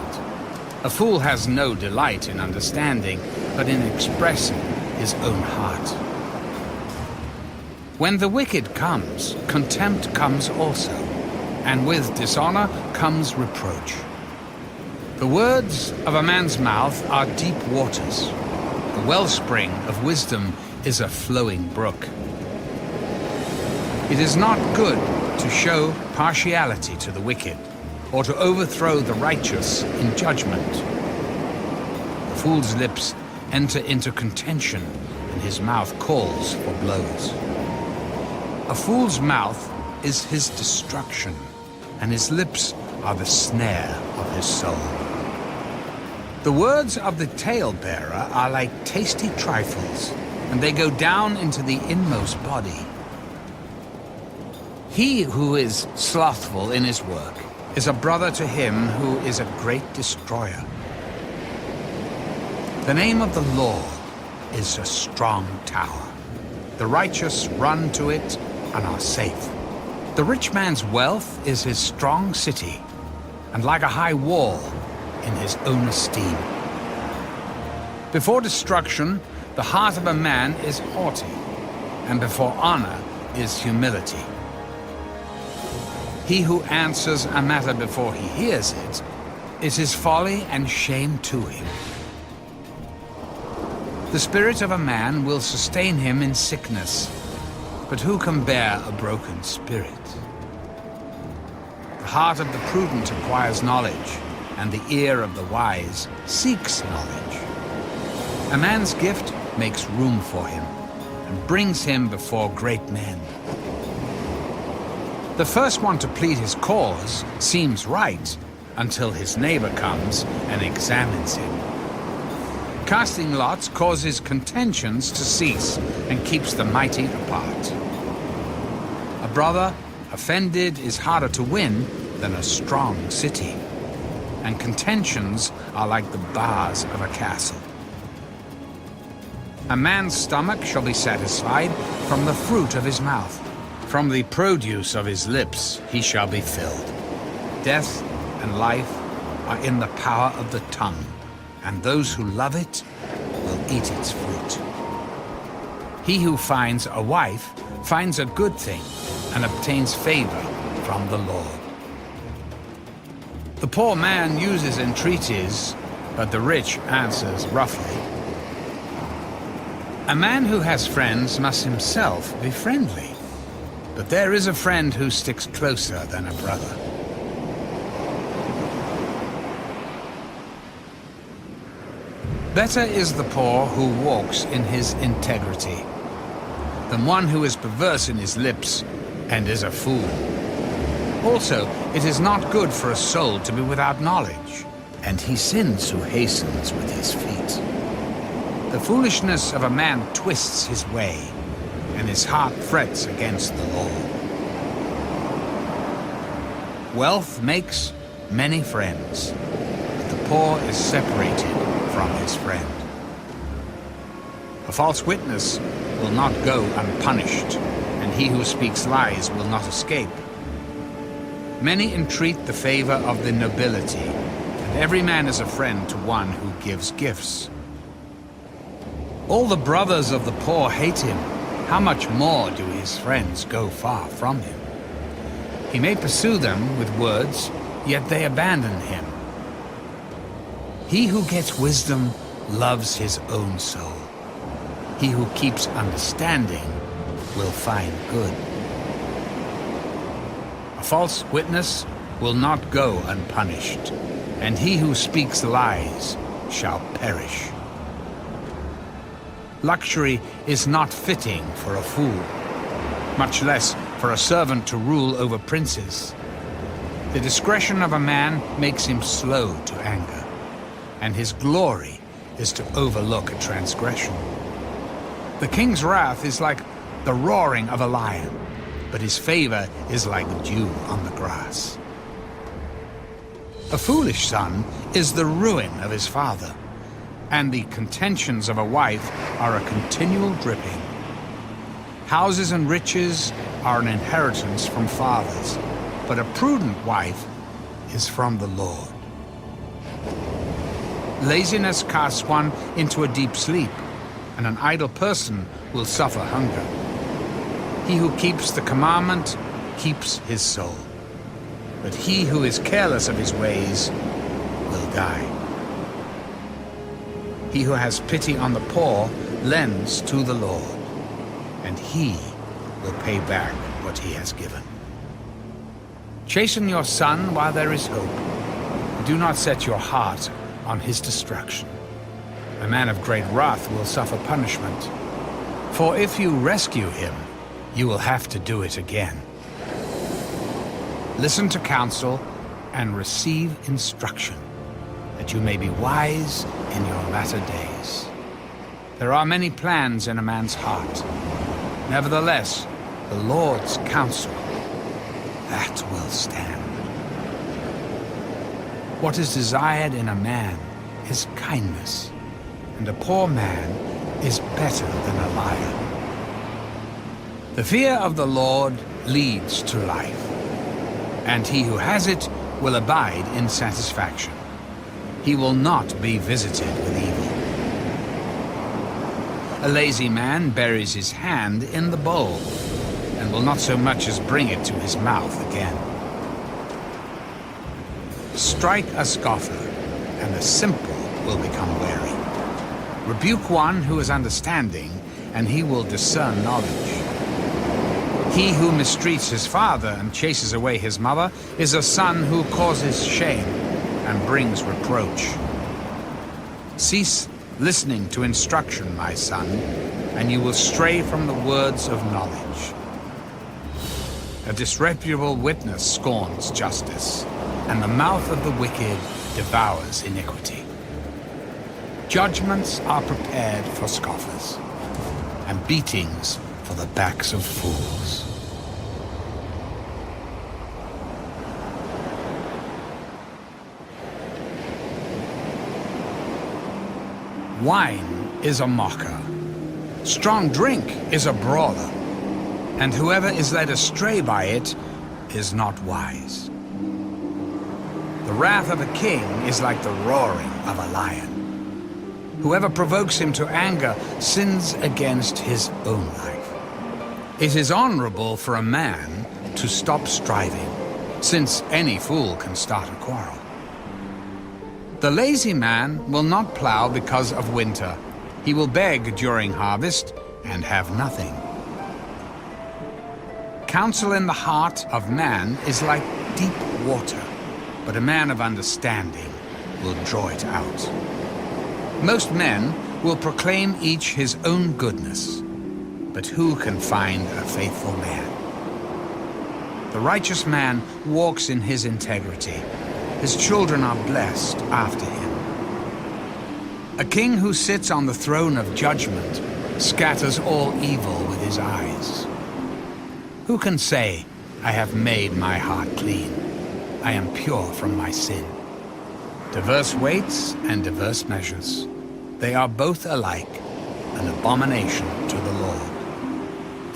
A fool has no delight in understanding, but in expressing his own heart. When the wicked comes, contempt comes also, and with dishonor comes reproach. The words of a man's mouth are deep waters. The wellspring of wisdom is a flowing brook. It is not good to show partiality to the wicked, or to overthrow the righteous in judgment. The fool's lips enter into contention, and his mouth calls for blows. A fool's mouth is his destruction, and his lips are the snare of his soul. The words of the talebearer are like tasty trifles, and they go down into the inmost body. He who is slothful in his work is a brother to him who is a great destroyer. The name of the Lord is a strong tower. The righteous run to it and are safe. The rich man's wealth is his strong city, and like a high wall in his own esteem. Before destruction, the heart of a man is haughty, and before honor is humility. He who answers a matter before he hears it, it is folly and shame to him. The spirit of a man will sustain him in sickness, but who can bear a broken spirit? The heart of the prudent acquires knowledge, and the ear of the wise seeks knowledge. A man's gift makes room for him, and brings him before great men. The first one to plead his cause seems right until his neighbor comes and examines him. Casting lots causes contentions to cease and keeps the mighty apart. A brother offended is harder to win than a strong city, and contentions are like the bars of a castle. A man's stomach shall be satisfied from the fruit of his mouth. From the produce of his lips he shall be filled. Death and life are in the power of the tongue, and those who love it will eat its fruit. He who finds a wife finds a good thing and obtains favor from the Lord. The poor man uses entreaties, but the rich answers roughly. A man who has friends must himself be friendly. But there is a friend who sticks closer than a brother. Better is the poor who walks in his integrity than one who is perverse in his lips and is a fool. Also, it is not good for a soul to be without knowledge, and he sins who hastens with his feet. The foolishness of a man twists his way, and his heart frets against the Lord. Wealth makes many friends, but the poor is separated from his friend. A false witness will not go unpunished, and he who speaks lies will not escape. Many entreat the favor of the nobility, and every man is a friend to one who gives gifts. All the brothers of the poor hate him. How much more do his friends go far from him? He may pursue them with words, yet they abandon him. He who gets wisdom loves his own soul. He who keeps understanding will find good. A false witness will not go unpunished, and he who speaks lies shall perish. Luxury is not fitting for a fool, much less for a servant to rule over princes. The discretion of a man makes him slow to anger, and his glory is to overlook a transgression. The king's wrath is like the roaring of a lion, but his favor is like dew on the grass. A foolish son is the ruin of his father, and the contentions of a wife are a continual dripping. Houses and riches are an inheritance from fathers, but a prudent wife is from the Lord. Laziness casts one into a deep sleep, and an idle person will suffer hunger. He who keeps the commandment keeps his soul, but he who is careless of his ways will die. He who has pity on the poor lends to the Lord, and he will pay back what he has given. Chasten your son while there is hope. Do not set your heart on his destruction. A man of great wrath will suffer punishment, for if you rescue him, you will have to do it again. Listen to counsel and receive instruction, that you may be wise in your latter days. There are many plans in a man's heart. Nevertheless, the Lord's counsel, that will stand. What is desired in a man is kindness, and a poor man is better than a liar. The fear of the Lord leads to life, and he who has it will abide in satisfaction. He will not be visited with evil. A lazy man buries his hand in the bowl, and will not so much as bring it to his mouth again. Strike a scoffer, and the simple will become wary. Rebuke one who is understanding, and he will discern knowledge. He who mistreats his father and chases away his mother is a son who causes shame and brings reproach. Cease listening to instruction, my son, and you will stray from the words of knowledge. A disreputable witness scorns justice, and the mouth of the wicked devours iniquity. Judgments are prepared for scoffers, and beatings for the backs of fools. Wine is a mocker. Strong drink is a brawler. And whoever is led astray by it is not wise. The wrath of a king is like the roaring of a lion. Whoever provokes him to anger sins against his own life. It is honorable for a man to stop striving, since any fool can start a quarrel. The lazy man will not plow because of winter. He will beg during harvest and have nothing. Counsel in the heart of man is like deep water, but a man of understanding will draw it out. Most men will proclaim each his own goodness, but who can find a faithful man? The righteous man walks in his integrity. His children are blessed after him. A king who sits on the throne of judgment scatters all evil with his eyes. Who can say, I have made my heart clean, I am pure from my sin? Diverse weights and diverse measures, they are both alike an abomination to the Lord.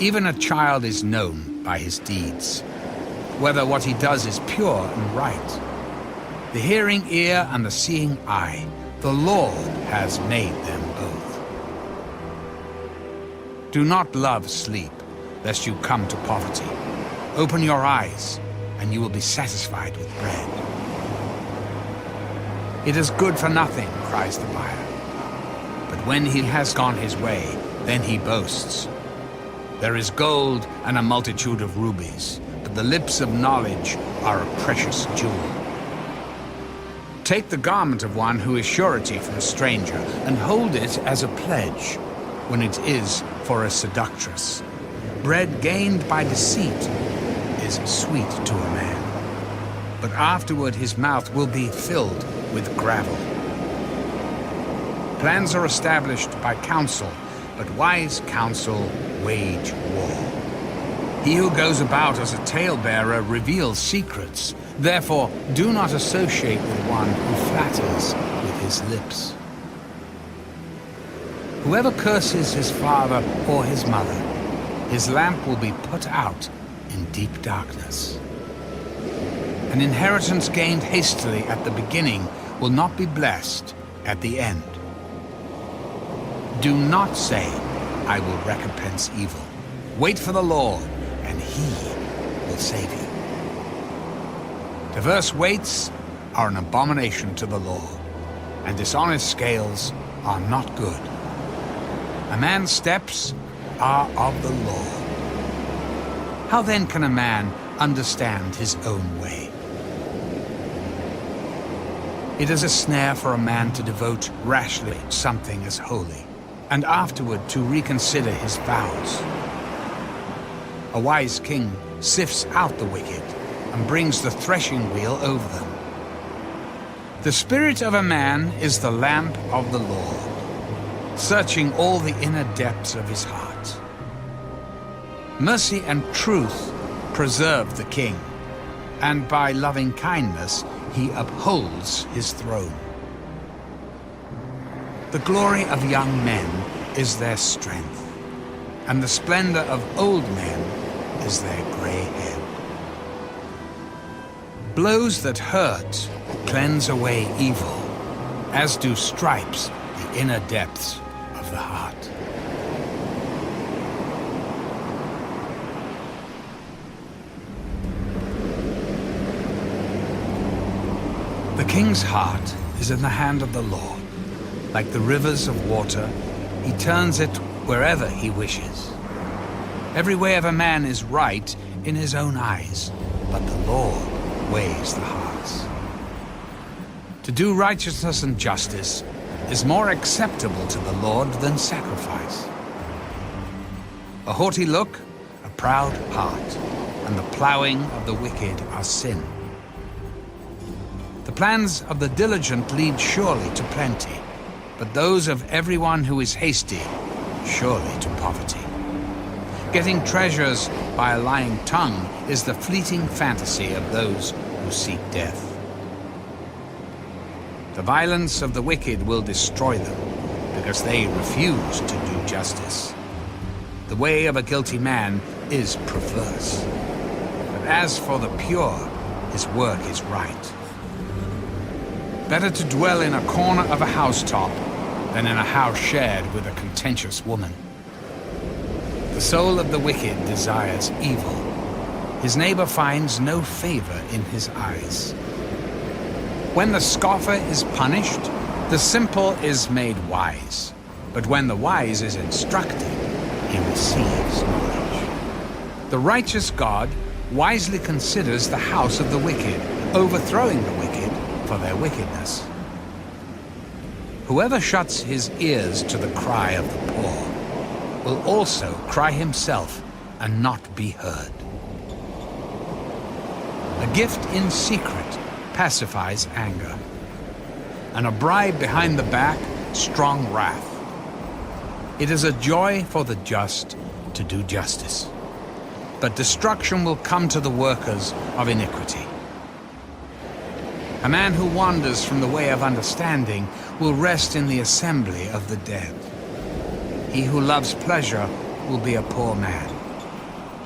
Even a child is known by his deeds, whether what he does is pure and right. The hearing ear and the seeing eye, the Lord has made them both. Do not love sleep, lest you come to poverty. Open your eyes, and you will be satisfied with bread. It is good for nothing, cries the buyer. But when he has gone his way, then he boasts. There is gold and a multitude of rubies, but the lips of knowledge are a precious jewel. Take the garment of one who is surety for a stranger, and hold it as a pledge. when it is for a seductress. Bread gained by deceit is sweet to a man, but afterward his mouth will be filled with gravel. Plans are established by counsel, but wise counsel wage war. He who goes about as a talebearer reveals secrets. Therefore, do not associate with one who flatters with his lips. Whoever curses his father or his mother, his lamp will be put out in deep darkness. An inheritance gained hastily at the beginning will not be blessed at the end. Do not say, I will recompense evil. Wait for the Lord, and he will save you. Diverse weights are an abomination to the Lord, and dishonest scales are not good. A man's steps are of the Lord. How then can a man understand his own way? It is a snare for a man to devote rashly something as holy, and afterward to reconsider his vows. A wise king sifts out the wicked and brings the threshing wheel over them. The spirit of a man is the lamp of the Lord, searching all the inner depths of his heart. Mercy and truth preserve the king, and by loving kindness he upholds his throne. The glory of young men is their strength, and the splendor of old men is their gray head. Blows that hurt cleanse away evil, as do stripes the inner depths of the heart. The king's heart is in the hand of the Lord. Like the rivers of water, he turns it wherever he wishes. Every way of a man is right in his own eyes, but the Lord weighs the hearts. To do righteousness and justice is more acceptable to the Lord than sacrifice. A haughty look, a proud heart, and the plowing of the wicked are sin. The plans of the diligent lead surely to plenty, but those of everyone who is hasty surely to poverty. Getting treasures by a lying tongue is the fleeting fantasy of those who seek death. The violence of the wicked will destroy them, because they refuse to do justice. The way of a guilty man is perverse, but as for the pure, his work is right. Better to dwell in a corner of a housetop than in a house shared with a contentious woman. The soul of the wicked desires evil. His neighbor finds no favor in his eyes. When the scoffer is punished, the simple is made wise. But when the wise is instructed, he receives knowledge. The righteous God wisely considers the house of the wicked, overthrowing the wicked for their wickedness. Whoever shuts his ears to the cry of the poor will also cry himself and not be heard. A gift in secret pacifies anger, and a bribe behind the back, strong wrath. It is a joy for the just to do justice, but destruction will come to the workers of iniquity. A man who wanders from the way of understanding will rest in the assembly of the dead. He who loves pleasure will be a poor man.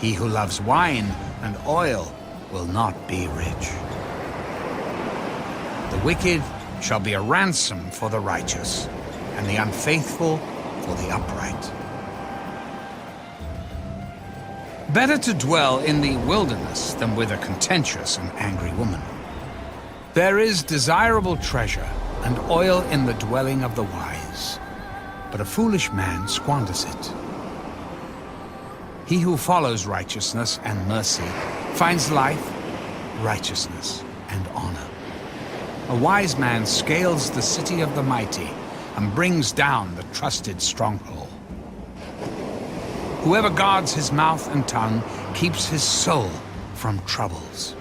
He who loves wine and oil will not be rich. The wicked shall be a ransom for the righteous, and the unfaithful for the upright. Better to dwell in the wilderness than with a contentious and angry woman. There is desirable treasure and oil in the dwelling of the wise, but a foolish man squanders it. He who follows righteousness and mercy finds life, righteousness, and honor. A wise man scales the city of the mighty and brings down the trusted stronghold. Whoever guards his mouth and tongue keeps his soul from troubles.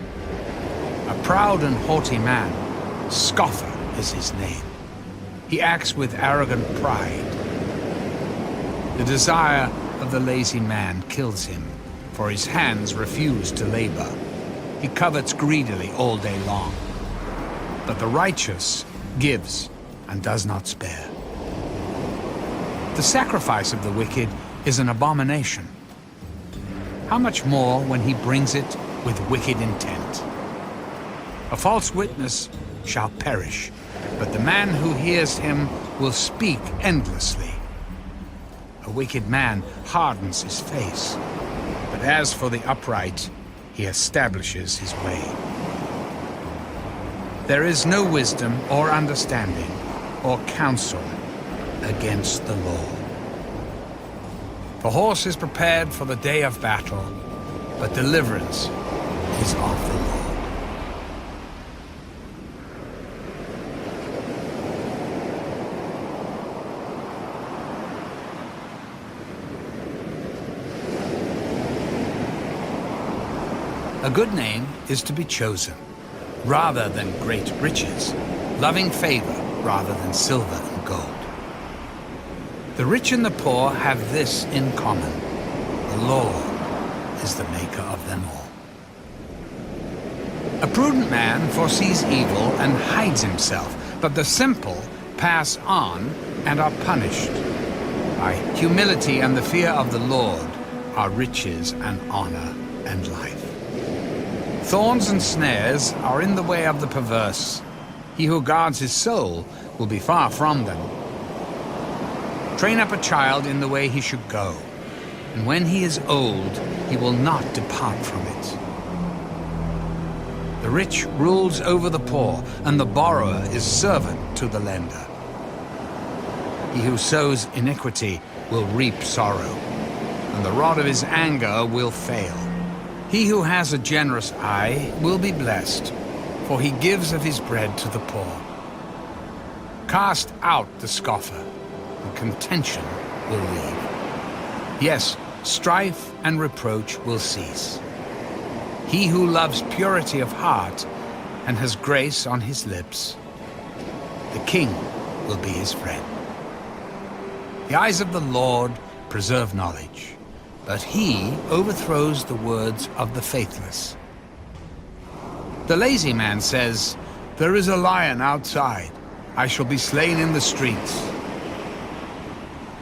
A proud and haughty man, scoffer is his name. He acts with arrogant pride. The desire of the lazy man kills him, for his hands refuse to labor. He covets greedily all day long. But the righteous gives and does not spare. The sacrifice of the wicked is an abomination. How much more when he brings it with wicked intent? A false witness shall perish, but the man who hears him will speak endlessly. A wicked man hardens his face, but as for the upright, he establishes his way. There is no wisdom or understanding or counsel against the Lord. The horse is prepared for the day of battle, but deliverance is of the Lord. A good name is to be chosen, rather than great riches, loving favor rather than silver and gold. The rich and the poor have this in common: the Lord is the maker of them all. A prudent man foresees evil and hides himself, but the simple pass on and are punished. By humility and the fear of the Lord are riches and honor and life. Thorns and snares are in the way of the perverse. He who guards his soul will be far from them. Train up a child in the way he should go, and when he is old, he will not depart from it. The rich rules over the poor, and the borrower is servant to the lender. He who sows iniquity will reap sorrow, and the rod of his anger will fail. He who has a generous eye will be blessed, for he gives of his bread to the poor. Cast out the scoffer, and contention will leave. Yes, strife and reproach will cease. He who loves purity of heart and has grace on his lips, the king will be his friend. The eyes of the Lord preserve knowledge, but he overthrows the words of the faithless. The lazy man says, "There is a lion outside. I shall be slain in the streets."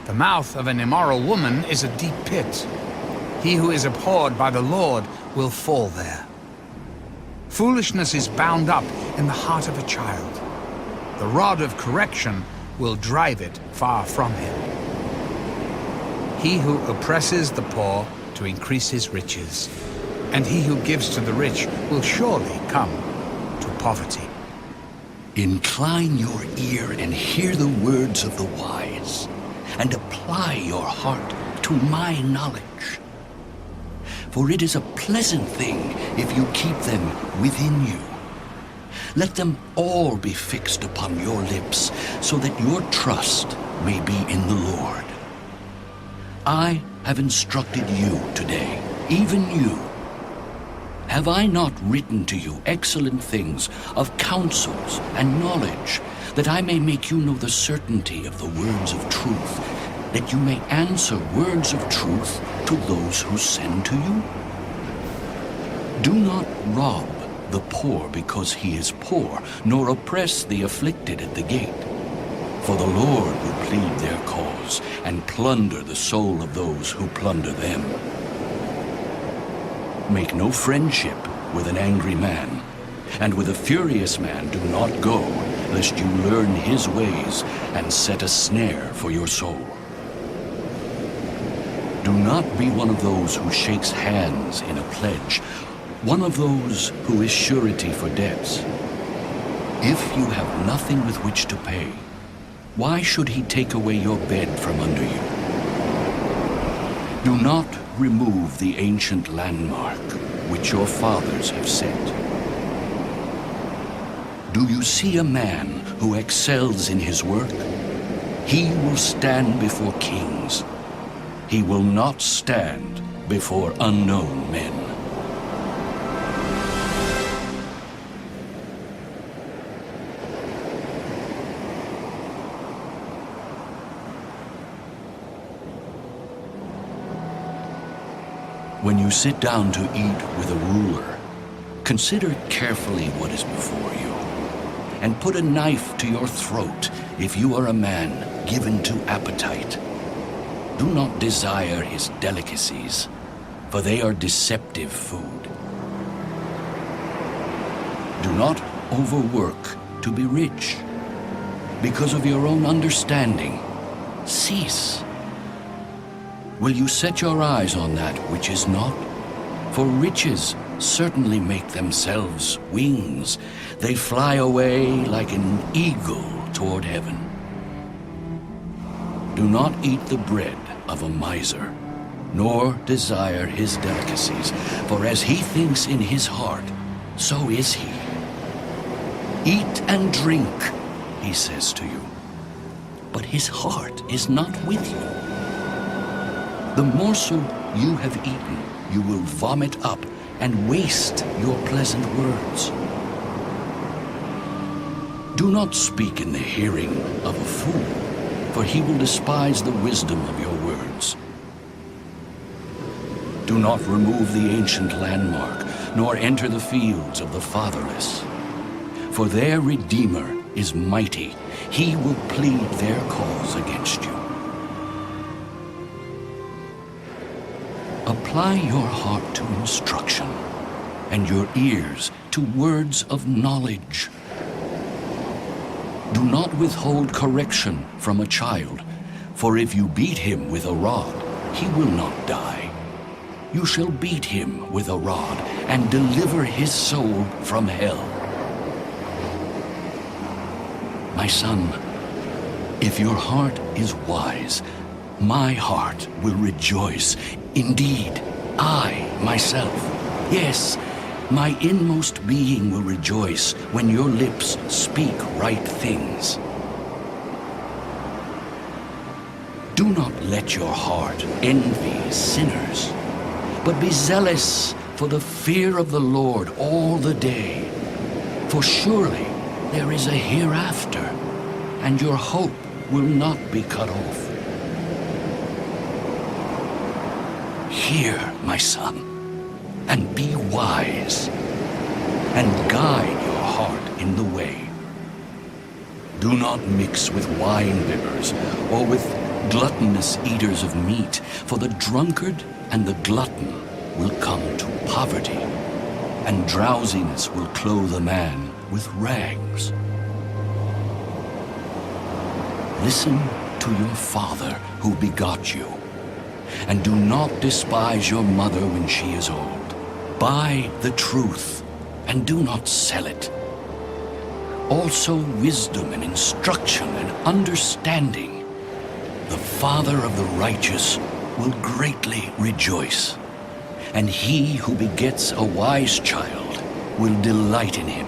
The mouth of an immoral woman is a deep pit. He who is abhorred by the Lord will fall there. Foolishness is bound up in the heart of a child. The rod of correction will drive it far from him. He who oppresses the poor to increase his riches, and he who gives to the rich will surely come to poverty. Incline your ear and hear the words of the wise, and apply your heart to my knowledge. For it is a pleasant thing if you keep them within you. Let them all be fixed upon your lips, so that your trust may be in the Lord. I have instructed you today, even you. Have I not written to you excellent things of counsels and knowledge, that I may make you know the certainty of the words of truth, that you may answer words of truth to those who send to you? Do not rob the poor because he is poor, nor oppress the afflicted at the gate. For the Lord will plead their cause and plunder the soul of those who plunder them. Make no friendship with an angry man, and with a furious man do not go, lest you learn his ways and set a snare for your soul. Do not be one of those who shakes hands in a pledge, one of those who is surety for debts. If you have nothing with which to pay, why should he take away your bed from under you? Do not remove the ancient landmark which your fathers have set. Do you see a man who excels in his work? He will stand before kings. He will not stand before unknown men. When you sit down to eat with a ruler, consider carefully what is before you, and put a knife to your throat if you are a man given to appetite. Do not desire his delicacies, for they are deceptive food. Do not overwork to be rich. Because of your own understanding, cease. Will you set your eyes on that which is not? For riches certainly make themselves wings. They fly away like an eagle toward heaven. Do not eat the bread of a miser, nor desire his delicacies, for as he thinks in his heart, so is he. Eat and drink, he says to you, but his heart is not with you. The morsel you have eaten, you will vomit up and waste your pleasant words. Do not speak in the hearing of a fool, for he will despise the wisdom of your words. Do not remove the ancient landmark, nor enter the fields of the fatherless. For their Redeemer is mighty. He will plead their cause against you. Apply your heart to instruction, and your ears to words of knowledge. Do not withhold correction from a child, for if you beat him with a rod, he will not die. You shall beat him with a rod and deliver his soul from hell. My son, if your heart is wise, my heart will rejoice. Indeed, I, myself, yes, my inmost being will rejoice when your lips speak right things. Do not let your heart envy sinners, but be zealous for the fear of the Lord all the day. For surely there is a hereafter, and your hope will not be cut off. Hear, my son, and be wise, and guide your heart in the way. Do not mix with wine-bibbers or with gluttonous eaters of meat, for the drunkard and the glutton will come to poverty, and drowsiness will clothe a man with rags. Listen to your father who begot you, and do not despise your mother when she is old. Buy the truth, and do not sell it. Also wisdom and instruction and understanding. The father of the righteous will greatly rejoice, and he who begets a wise child will delight in him.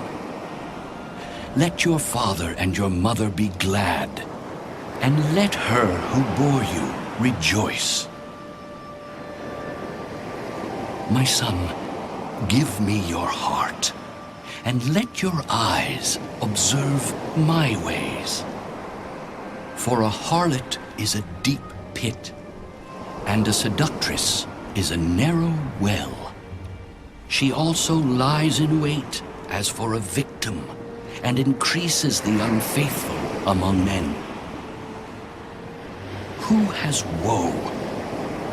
Let your father and your mother be glad, and let her who bore you rejoice. My son, give me your heart, and let your eyes observe my ways. For a harlot is a deep pit, and a seductress is a narrow well. She also lies in wait as for a victim, and increases the unfaithful among men. Who has woe?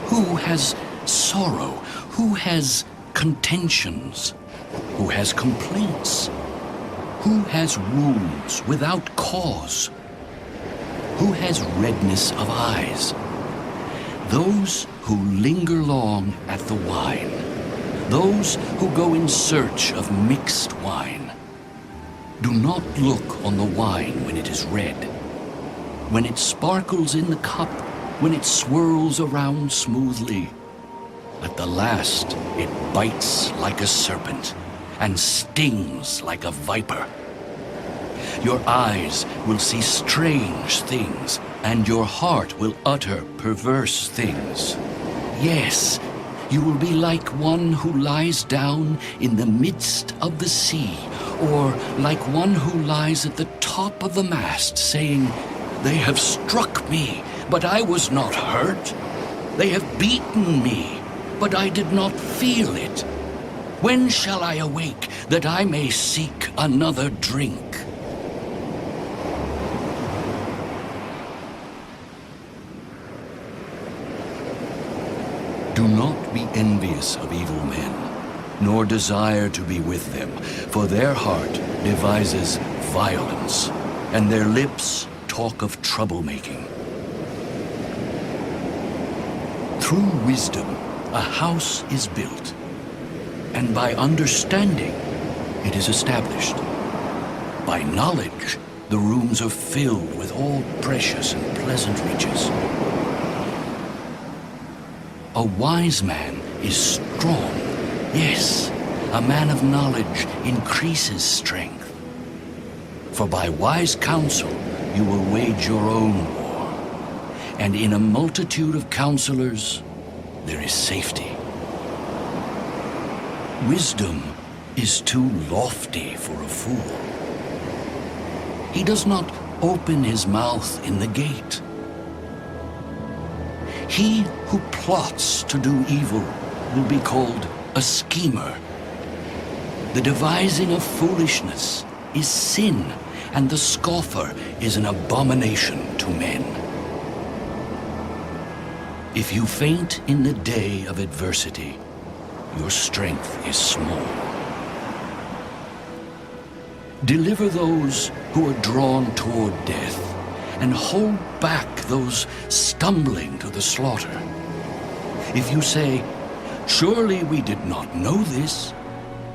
Who has sorrow? Who has contentions? Who has complaints? Who has wounds without cause? Who has redness of eyes? Those who linger long at the wine, those who go in search of mixed wine. Do not look on the wine when it is red, when it sparkles in the cup, when it swirls around smoothly. At the last, it bites like a serpent and stings like a viper. Your eyes will see strange things, and your heart will utter perverse things. Yes, you will be like one who lies down in the midst of the sea, or like one who lies at the top of the mast, saying, "They have struck me, but I was not hurt. They have beaten me, but I did not feel it. When shall I awake that I may seek another drink?" Do not be envious of evil men, nor desire to be with them, for their heart devises violence, and their lips talk of troublemaking. Through wisdom a house is built, and by understanding it is established. By knowledge the rooms are filled with all precious and pleasant riches. A wise man is strong. Yes, a man of knowledge increases strength. For by wise counsel you will wage your own war, and in a multitude of counselors there is safety. Wisdom is too lofty for a fool. He does not open his mouth in the gate. He who plots to do evil will be called a schemer. The devising of foolishness is sin, and the scoffer is an abomination to men. If you faint in the day of adversity, your strength is small. Deliver those who are drawn toward death, and hold back those stumbling to the slaughter. If you say, "Surely we did not know this,"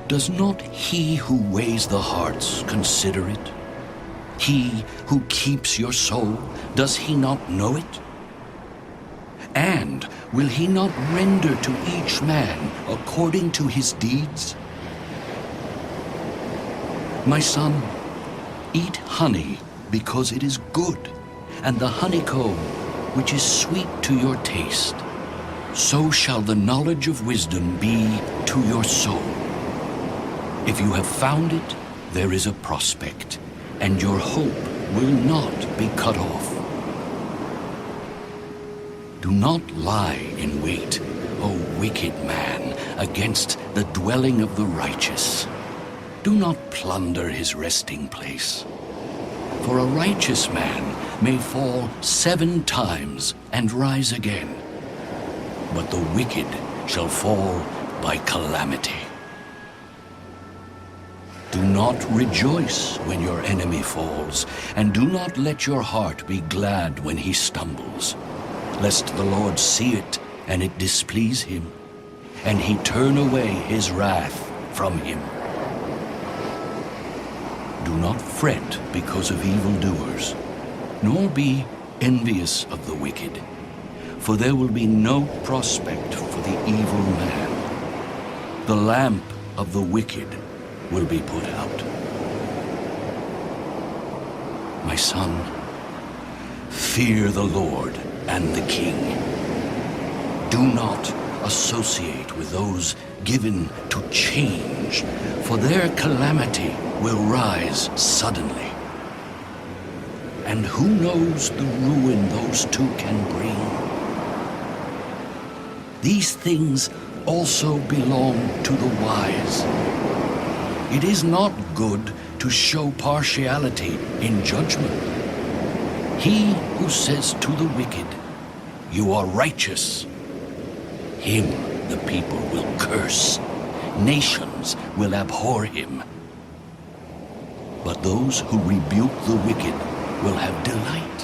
does not he who weighs the hearts consider it? He who keeps your soul, does he not know it? And will he not render to each man according to his deeds? My son, eat honey because it is good, and the honeycomb which is sweet to your taste. So shall the knowledge of wisdom be to your soul. If you have found it, there is a prospect, and your hope will not be cut off. Do not lie in wait, O wicked man, against the dwelling of the righteous. Do not plunder his resting place. For a righteous man may fall 7 times and rise again, but the wicked shall fall by calamity. Do not rejoice when your enemy falls, and do not let your heart be glad when he stumbles, lest the Lord see it and it displease him, and he turn away his wrath from him. Do not fret because of evildoers, nor be envious of the wicked, for there will be no prospect for the evil man. The lamp of the wicked will be put out. My son, fear the Lord and the King. Do not associate with those given to change, for their calamity will rise suddenly. And who knows the ruin those two can bring? These things also belong to the wise. It is not good to show partiality in judgment. He who says to the wicked, "You are righteous," him the people will curse. Nations will abhor him. But those who rebuke the wicked will have delight,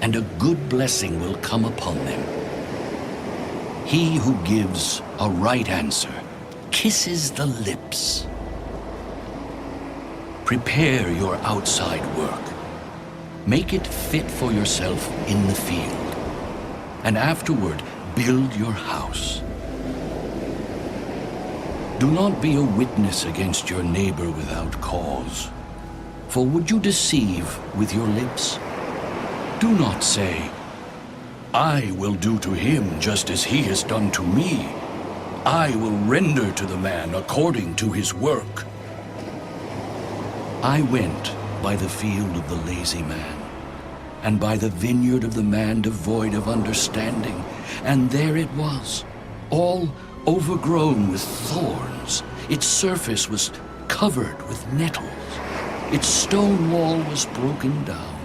and a good blessing will come upon them. He who gives a right answer kisses the lips. Prepare your outside work. Make it fit for yourself in the field, and afterward build your house. Do not be a witness against your neighbor without cause. For would you deceive with your lips? Do not say, I will do to him just as he has done to me. I will render to the man according to his work. I went by the field of the lazy man, and by the vineyard of the man devoid of understanding, and there it was, all overgrown with thorns. Its surface was covered with nettles. Its stone wall was broken down.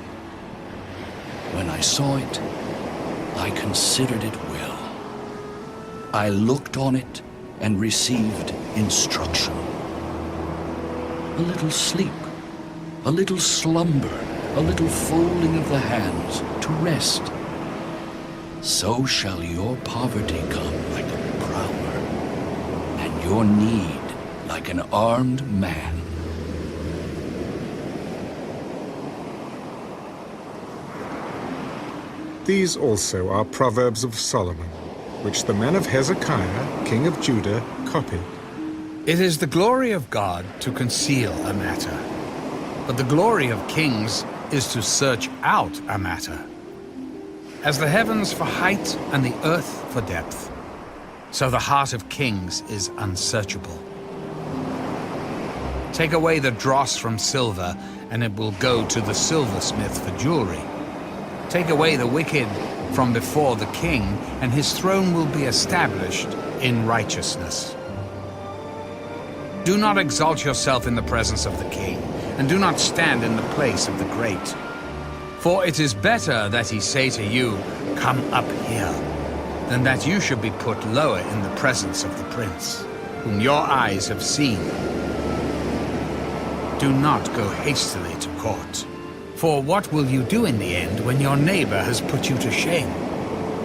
When I saw it, I considered it well. I looked on it and received instruction. A little sleep, a little slumber, a little folding of the hands to rest. So shall your poverty come like a prowler, and your need like an armed man. These also are Proverbs of Solomon, which the men of Hezekiah, king of Judah, copied. It is the glory of God to conceal a matter, but the glory of kings is to search out a matter. As the heavens for height and the earth for depth, so the heart of kings is unsearchable. Take away the dross from silver, and it will go to the silversmith for jewelry. Take away the wicked from before the king, and his throne will be established in righteousness. Do not exalt yourself in the presence of the king, and do not stand in the place of the great. For it is better that he say to you, Come up here, than that you should be put lower in the presence of the prince, whom your eyes have seen. Do not go hastily to court. For what will you do in the end when your neighbor has put you to shame?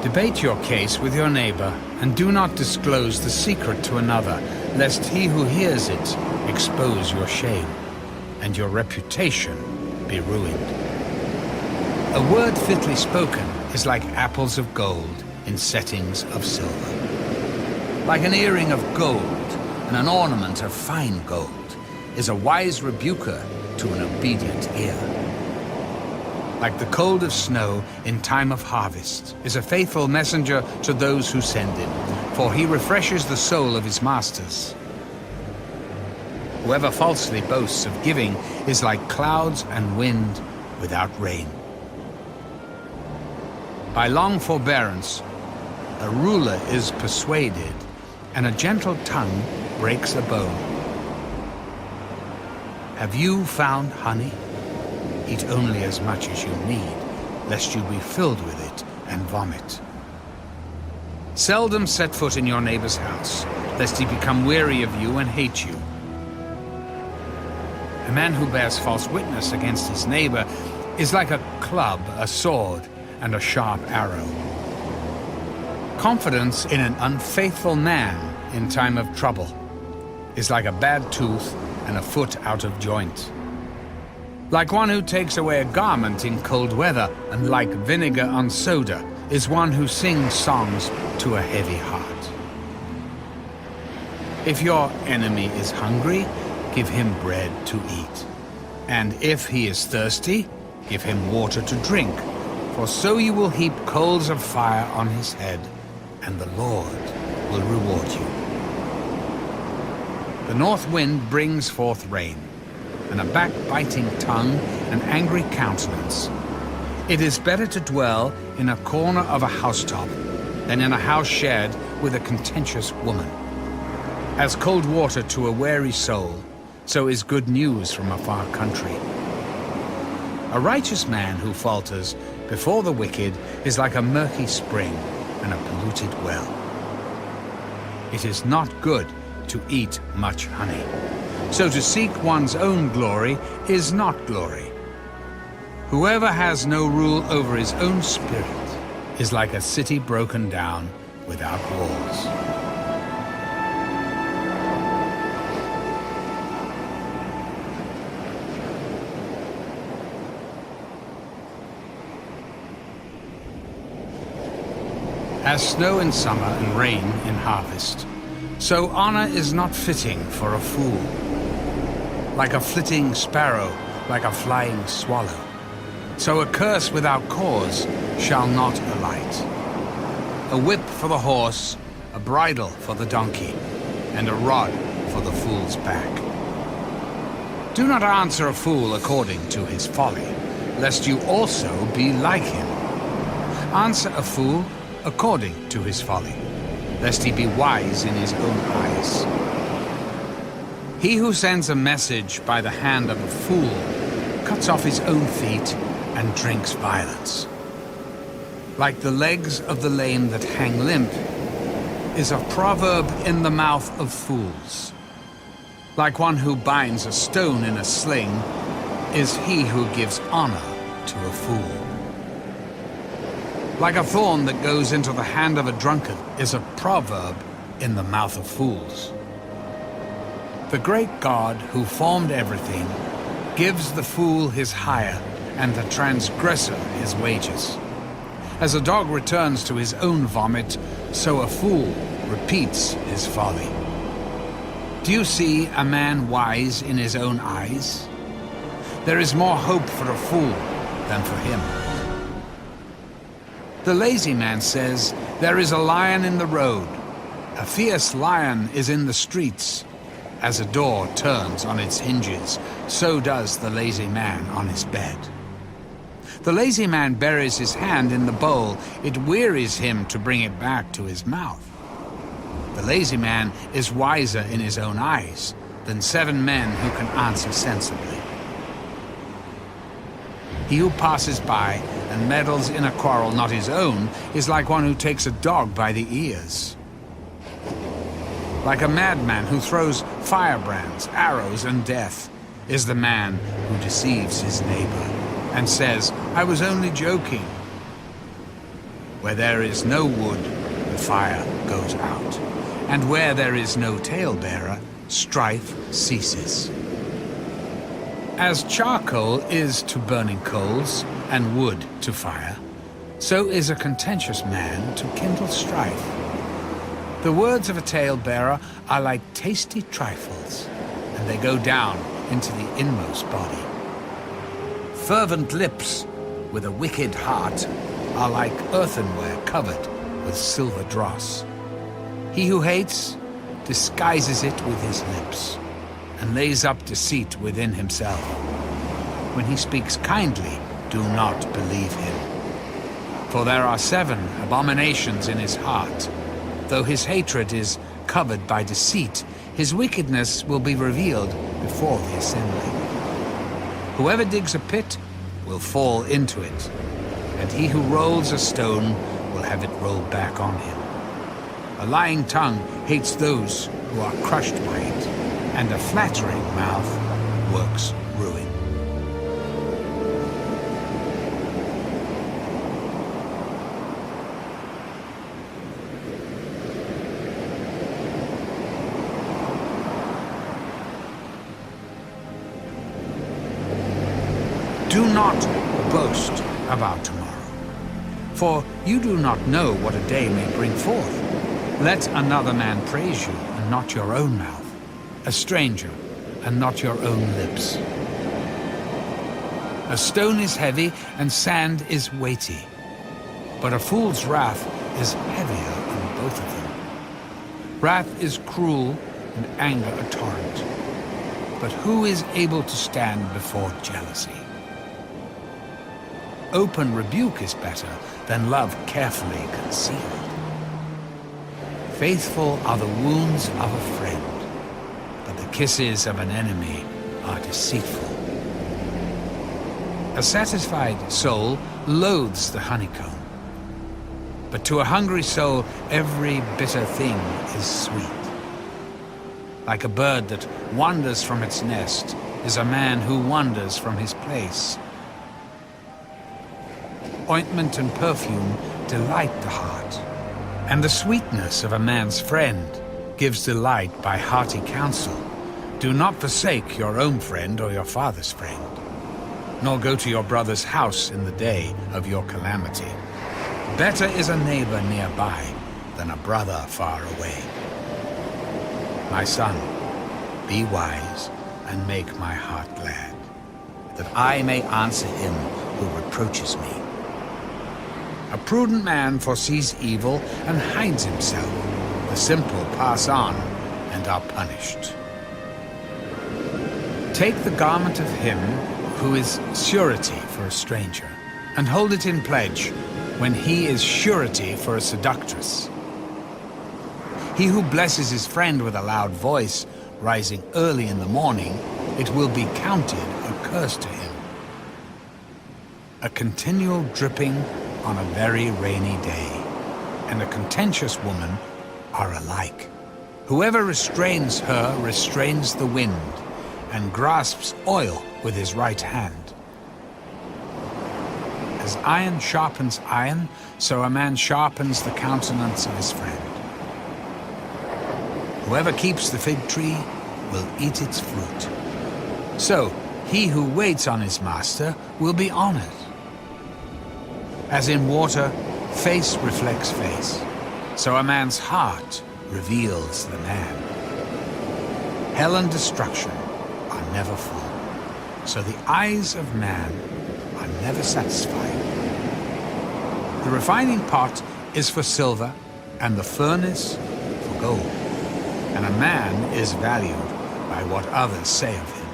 Debate your case with your neighbor, and do not disclose the secret to another, lest he who hears it expose your shame, and your reputation be ruined. A word fitly spoken is like apples of gold in settings of silver. Like an earring of gold and an ornament of fine gold is a wise rebuker to an obedient ear. Like the cold of snow in time of harvest is a faithful messenger to those who send him, for he refreshes the soul of his masters. Whoever falsely boasts of giving is like clouds and wind without rain. By long forbearance, a ruler is persuaded, and a gentle tongue breaks a bone. Have you found honey? Eat only as much as you need, lest you be filled with it and vomit. Seldom set foot in your neighbor's house, lest he become weary of you and hate you. A man who bears false witness against his neighbor is like a club, a sword, and a sharp arrow. Confidence in an unfaithful man in time of trouble is like a bad tooth and a foot out of joint. Like one who takes away a garment in cold weather, and like vinegar on soda is one who sings songs to a heavy heart. If your enemy is hungry, give him bread to eat. And if he is thirsty, give him water to drink. For so you will heap coals of fire on his head, and the Lord will reward you. The north wind brings forth rain, and a backbiting tongue, an angry countenance. It is better to dwell in a corner of a housetop than in a house shared with a contentious woman. As cold water to a weary soul, so is good news from a far country. A righteous man who falters before the wicked is like a murky spring and a polluted well. It is not good to eat much honey. So to seek one's own glory is not glory. Whoever has no rule over his own spirit is like a city broken down without walls. As snow in summer and rain in harvest, so honor is not fitting for a fool. Like a flitting sparrow like a flying swallow. So a curse without cause shall not alight. A whip for the horse, a bridle for the donkey, and a rod for the fool's back. Do not answer a fool according to his folly, lest you also be like him. Answer a fool according to his folly, lest he be wise in his own eyes. He who sends a message by the hand of a fool cuts off his own feet and drinks violence. Like the legs of the lame that hang limp is a proverb in the mouth of fools. Like one who binds a stone in a sling is he who gives honor to a fool. Like a thorn that goes into the hand of a drunkard is a proverb in the mouth of fools. The great God who formed everything gives the fool his hire and the transgressor his wages. As a dog returns to his own vomit, so a fool repeats his folly. Do you see a man wise in his own eyes? There is more hope for a fool than for him. The lazy man says, "There is a lion in the road. A fierce lion is in the streets." As a door turns on its hinges, so does the lazy man on his bed. The lazy man buries his hand in the bowl. It wearies him to bring it back to his mouth. The lazy man is wiser in his own eyes than 7 men who can answer sensibly. He who passes by and meddles in a quarrel not his own is like one who takes a dog by the ears. Like a madman who throws firebrands, arrows, and death is the man who deceives his neighbor and says, "I was only joking." Where there is no wood, the fire goes out, and where there is no talebearer, strife ceases. As charcoal is to burning coals and wood to fire, so is a contentious man to kindle strife. The words of a talebearer are like tasty trifles, and they go down into the inmost body. Fervent lips with a wicked heart are like earthenware covered with silver dross. He who hates disguises it with his lips and lays up deceit within himself. When he speaks kindly, do not believe him. For there are 7 abominations in his heart. Though his hatred is covered by deceit, his wickedness will be revealed before the assembly. Whoever digs a pit will fall into it, and he who rolls a stone will have it rolled back on him. A lying tongue hates those who are crushed by it, and a flattering mouth works ruin. Do not boast about tomorrow, for you do not know what a day may bring forth. Let another man praise you, and not your own mouth, a stranger, and not your own lips. A stone is heavy, and sand is weighty, but a fool's wrath is heavier than both of them. Wrath is cruel, and anger a torrent, but who is able to stand before jealousy? Open rebuke is better than love carefully concealed. Faithful are the wounds of a friend, but the kisses of an enemy are deceitful. A satisfied soul loathes the honeycomb, but to a hungry soul every bitter thing is sweet. Like a bird that wanders from its nest is a man who wanders from his place. Ointment and perfume delight the heart, and the sweetness of a man's friend gives delight by hearty counsel. Do not forsake your own friend or your father's friend, nor go to your brother's house in the day of your calamity. Better is a neighbor nearby than a brother far away. My son, be wise and make my heart glad, that I may answer him who reproaches me. A prudent man foresees evil and hides himself. The simple pass on and are punished. Take the garment of him who is surety for a stranger, and hold it in pledge when he is surety for a seductress. He who blesses his friend with a loud voice, rising early in the morning, it will be counted a curse to him. A continual dripping on a very rainy day, and a contentious woman are alike. Whoever restrains her restrains the wind, and grasps oil with his right hand. As iron sharpens iron, so a man sharpens the countenance of his friend. Whoever keeps the fig tree will eat its fruit. So he who waits on his master will be honored. As in water, face reflects face, so a man's heart reveals the man. Hell and destruction are never full, so the eyes of man are never satisfied. The refining pot is for silver, and the furnace for gold, and a man is valued by what others say of him.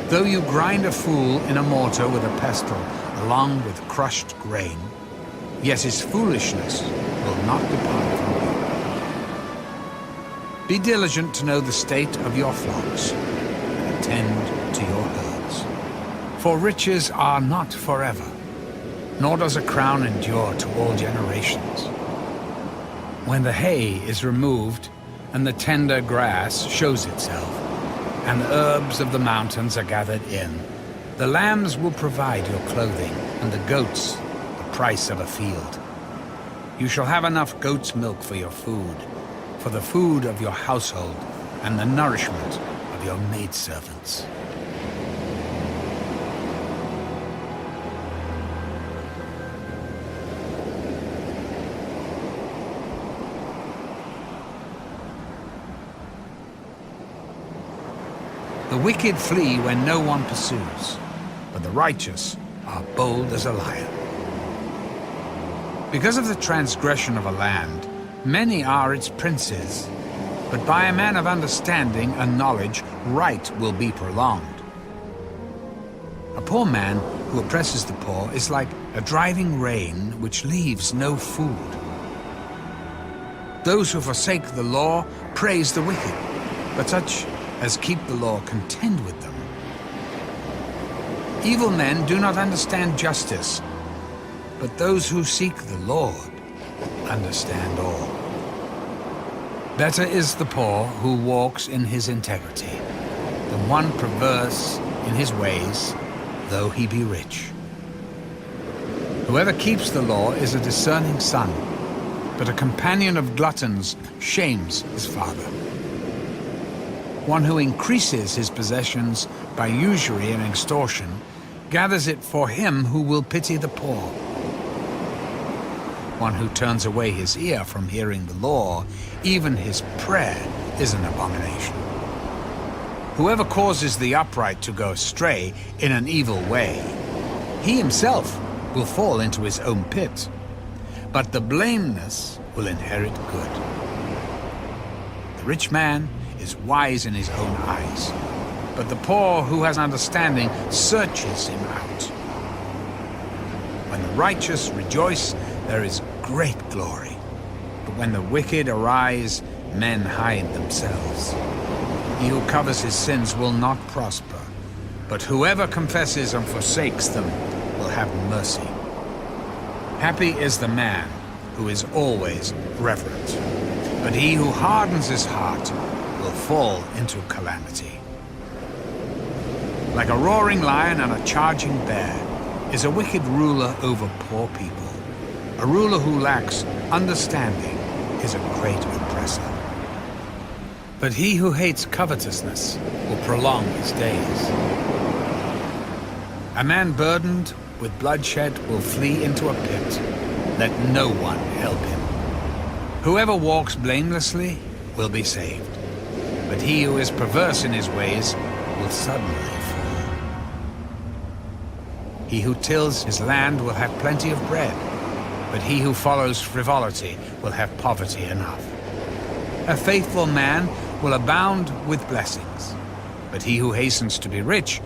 Though you grind a fool in a mortar with a pestle, along with crushed grain, yet his foolishness will not depart from you. Be diligent to know the state of your flocks, and attend to your herds. For riches are not forever, nor does a crown endure to all generations. When the hay is removed, and the tender grass shows itself, and the herbs of the mountains are gathered in, the lambs will provide your clothing, and the goats the price of a field. You shall have enough goat's milk for your food, for the food of your household, and the nourishment of your maidservants. The wicked flee when no one pursues, but the righteous are bold as a lion. Because of the transgression of a land, many are its princes, but by a man of understanding and knowledge, right will be prolonged. A poor man who oppresses the poor is like a driving rain which leaves no food. Those who forsake the law praise the wicked, but such as keep the law contend with them. Evil men do not understand justice, but those who seek the Lord understand all. Better is the poor who walks in his integrity than one perverse in his ways, though he be rich. Whoever keeps the law is a discerning son, but a companion of gluttons shames his father. One who increases his possessions by usury and extortion gathers it for him who will pity the poor. One who turns away his ear from hearing the law, even his prayer is an abomination. Whoever causes the upright to go astray in an evil way, he himself will fall into his own pit, but the blameless will inherit good. The rich man is wise in his own eyes, but the poor who has understanding searches him out. When the righteous rejoice, there is great glory, but when the wicked arise, men hide themselves. He who covers his sins will not prosper, but whoever confesses and forsakes them will have mercy. Happy is the man who is always reverent, but he who hardens his heart will fall into calamity. Like a roaring lion and a charging bear is a wicked ruler over poor people. A ruler who lacks understanding is a great oppressor. But he who hates covetousness will prolong his days. A man burdened with bloodshed will flee into a pit. Let no one help him. Whoever walks blamelessly will be saved, but he who is perverse in his ways will suddenly fall. He who tills his land will have plenty of bread, but he who follows frivolity will have poverty enough. A faithful man will abound with blessings, but he who hastens to be rich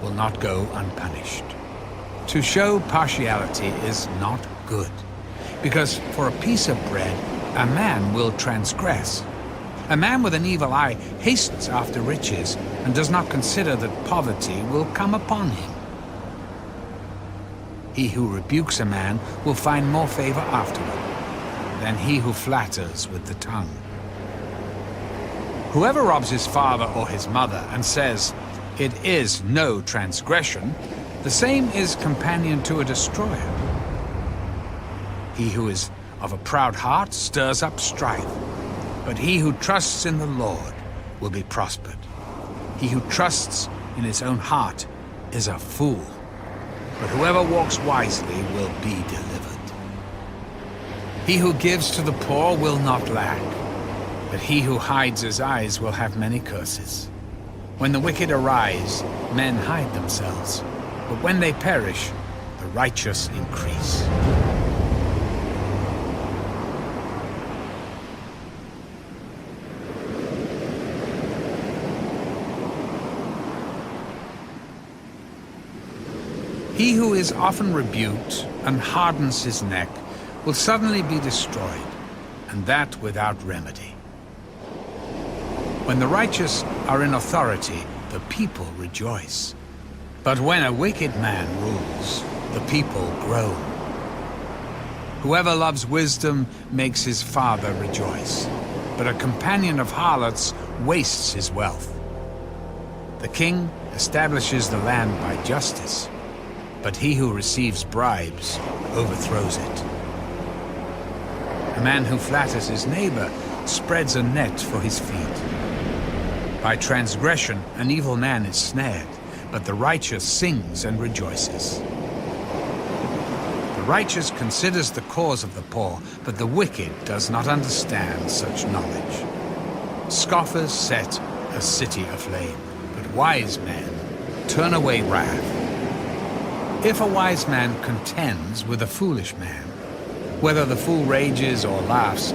will not go unpunished. To show partiality is not good, because for a piece of bread a man will transgress. A man with an evil eye hastens after riches and does not consider that poverty will come upon him. He who rebukes a man will find more favor afterward than he who flatters with the tongue. Whoever robs his father or his mother and says, "It is no transgression," the same is companion to a destroyer. He who is of a proud heart stirs up strife, but he who trusts in the Lord will be prospered. He who trusts in his own heart is a fool, but whoever walks wisely will be delivered. He who gives to the poor will not lack, but he who hides his eyes will have many curses. When the wicked arise, men hide themselves, but when they perish, the righteous increase. He who is often rebuked and hardens his neck will suddenly be destroyed, and that without remedy. When the righteous are in authority, the people rejoice. But when a wicked man rules, the people groan. Whoever loves wisdom makes his father rejoice, but a companion of harlots wastes his wealth. The king establishes the land by justice, but he who receives bribes overthrows it. A man who flatters his neighbor spreads a net for his feet. By transgression, an evil man is snared, but the righteous sings and rejoices. The righteous considers the cause of the poor, but the wicked does not understand such knowledge. Scoffers set a city aflame, but wise men turn away wrath. If a wise man contends with a foolish man, whether the fool rages or laughs,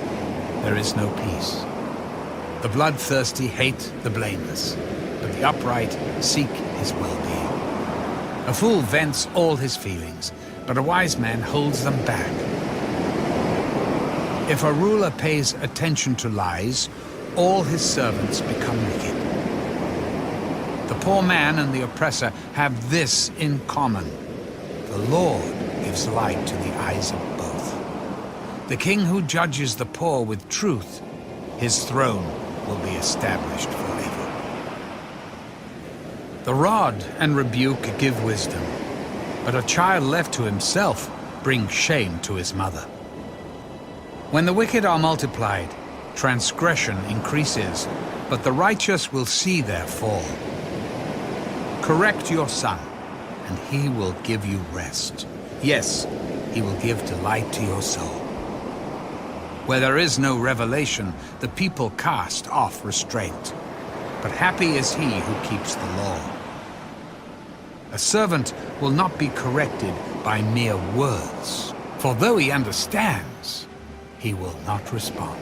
there is no peace. The bloodthirsty hate the blameless, but the upright seek his well-being. A fool vents all his feelings, but a wise man holds them back. If a ruler pays attention to lies, all his servants become wicked. The poor man and the oppressor have this in common: the Lord gives light to the eyes of both. The king who judges the poor with truth, his throne will be established forever. The rod and rebuke give wisdom, but a child left to himself brings shame to his mother. When the wicked are multiplied, transgression increases, but the righteous will see their fall. Correct your son, and he will give you rest. Yes, he will give delight to your soul. Where there is no revelation, the people cast off restraint. But happy is he who keeps the law. A servant will not be corrected by mere words, for though he understands, he will not respond.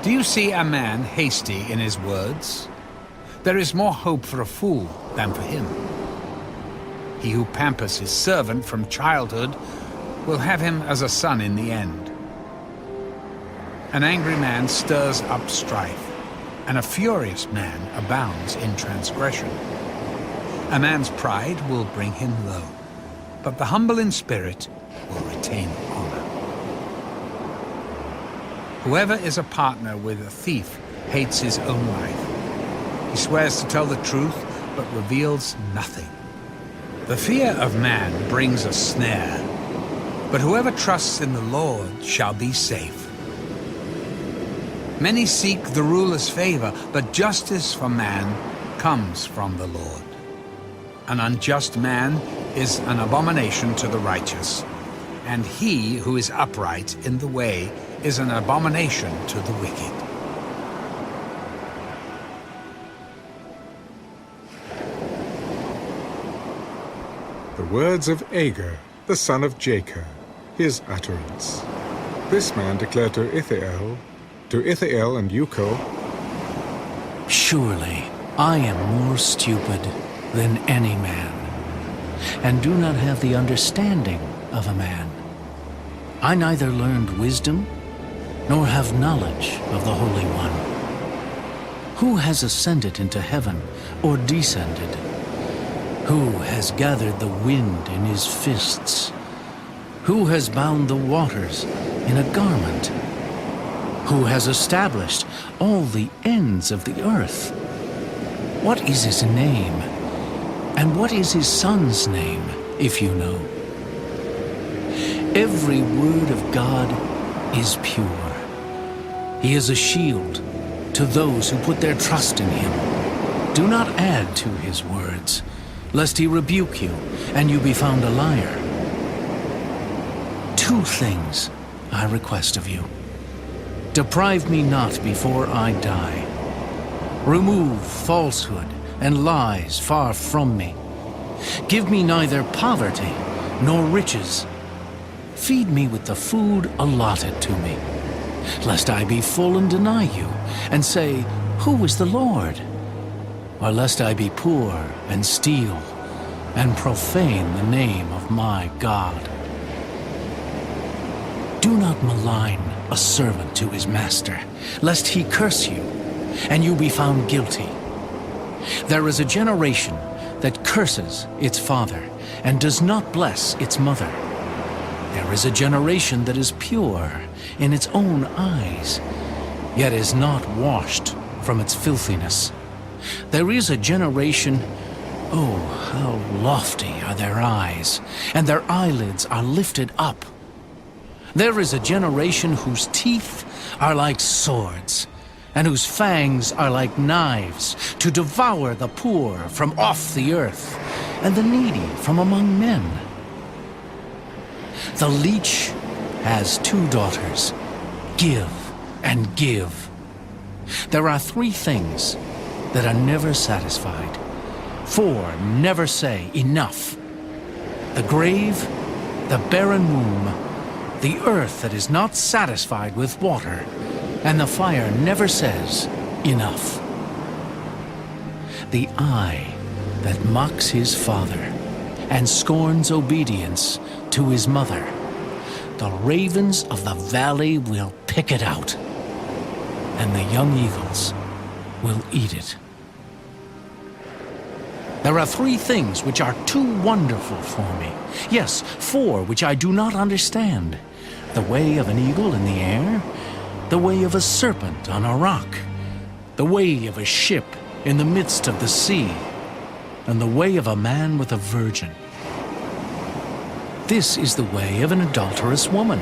Do you see a man hasty in his words? There is more hope for a fool than for him. He who pampers his servant from childhood will have him as a son in the end. An angry man stirs up strife, and a furious man abounds in transgression. A man's pride will bring him low, but the humble in spirit will retain honor. Whoever is a partner with a thief hates his own life. He swears to tell the truth, but reveals nothing. The fear of man brings a snare, but whoever trusts in the Lord shall be safe. Many seek the ruler's favor, but justice for man comes from the Lord. An unjust man is an abomination to the righteous, and he who is upright in the way is an abomination to the wicked. words of Agur, the son of Jacob, his utterance. This man declared to Ithiel and Ucal, Surely I am more stupid than any man, and do not have the understanding of a man. I neither learned wisdom, nor have knowledge of the Holy One. Who has ascended into heaven, or descended? Who has gathered the wind in his fists? Who has bound the waters in a garment? Who has established all the ends of the earth? What is his name? And what is his son's name, if you know? Every word of God is pure. He is a shield to those who put their trust in him. Do not add to his words, lest he rebuke you, and you be found a liar. 2 things I request of you. Deprive me not before I die. Remove falsehood and lies far from me. Give me neither poverty nor riches. Feed me with the food allotted to me, lest I be full and deny you, and say, Who is the Lord? Or lest I be poor and steal, and profane the name of my God. Do not malign a servant to his master, lest he curse you, and you be found guilty. There is a generation that curses its father, and does not bless its mother. There is a generation that is pure in its own eyes, yet is not washed from its filthiness. There is a generation, oh, how lofty are their eyes, and their eyelids are lifted up. There is a generation whose teeth are like swords, and whose fangs are like knives, to devour the poor from off the earth, and the needy from among men. The leech has 2 daughters. Give and give. There are 3 things that are never satisfied. 4 never say enough. The grave, the barren womb, the earth that is not satisfied with water, and the fire never says enough. The eye that mocks his father and scorns obedience to his mother, the ravens of the valley will pick it out, and the young eagles will eat it. There are 3 things which are too wonderful for me. Yes, 4 which I do not understand. The way of an eagle in the air, the way of a serpent on a rock, the way of a ship in the midst of the sea, and the way of a man with a virgin. This is the way of an adulterous woman.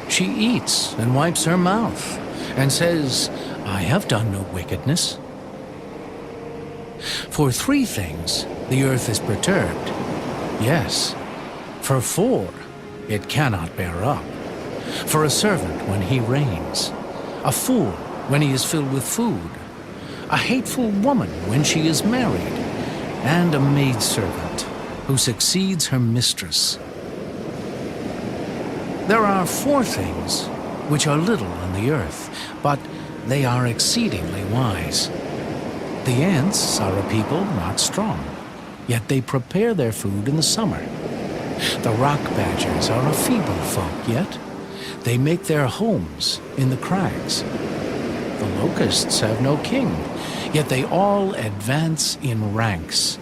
She eats and wipes her mouth, and says, I have done no wickedness. For 3 things the earth is perturbed. Yes, for 4 it cannot bear up. For a servant when he reigns, a fool when he is filled with food, a hateful woman when she is married, and a maidservant who succeeds her mistress. There are 4 things which are little on the earth, but they are exceedingly wise. The ants are a people not strong, yet they prepare their food in the summer. The rock badgers are a feeble folk, yet they make their homes in the crags. The locusts have no king, yet they all advance in ranks.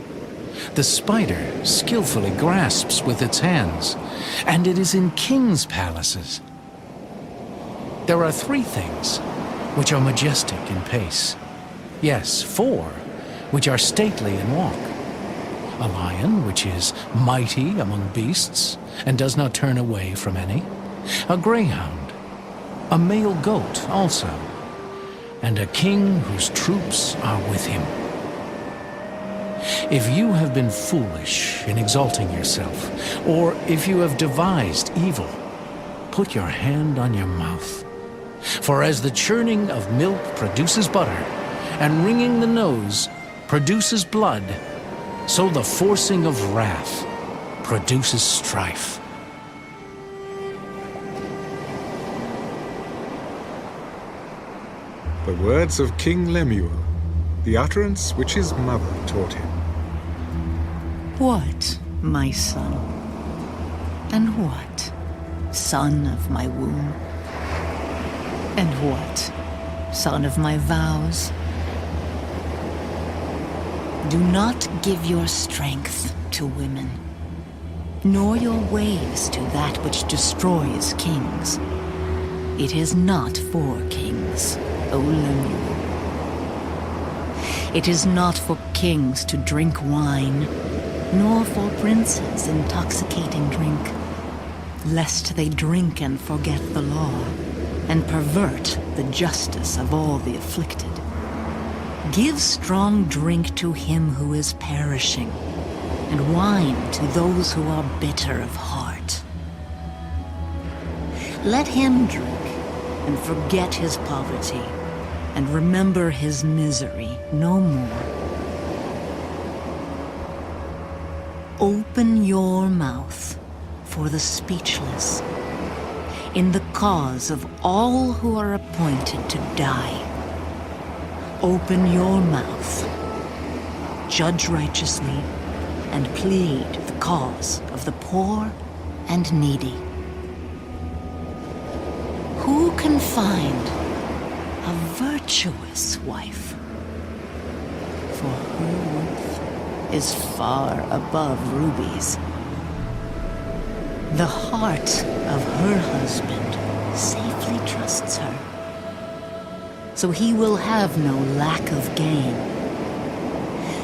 The spider skillfully grasps with its hands, and it is in kings' palaces. There are 3 things which are majestic in pace. Yes, 4 which are stately in walk. A lion which is mighty among beasts, and does not turn away from any. A greyhound, a male goat also, and a king whose troops are with him. If you have been foolish in exalting yourself, or if you have devised evil, put your hand on your mouth. For as the churning of milk produces butter, and wringing the nose produces blood, so the forcing of wrath produces strife. The words of King Lemuel, the utterance which his mother taught him. What, my son? And what, son of my womb? And what, son of my vows? Do not give your strength to women, nor your ways to that which destroys kings. It is not for kings, O Lemuel. It is not for kings to drink wine, nor for princes intoxicating drink, lest they drink and forget the law, and pervert the justice of all the afflicted. Give strong drink to him who is perishing, and wine to those who are bitter of heart. Let him drink and forget his poverty, and remember his misery no more. Open your mouth for the speechless, in the cause of all who are appointed to die. Open your mouth, judge righteously, and plead the cause of the poor and needy. Who can find a virtuous wife? For her worth is far above rubies. The heart of her husband safely trusts her, so he will have no lack of gain.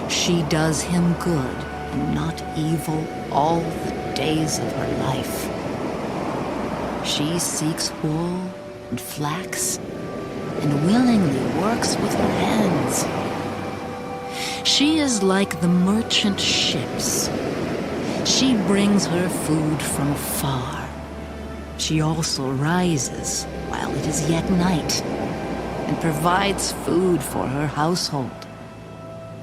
She does him good and not evil all the days of her life. She seeks wool and flax, and willingly works with her hands. She is like the merchant ships. She brings her food from far. She also rises while it is yet night, and provides food for her household,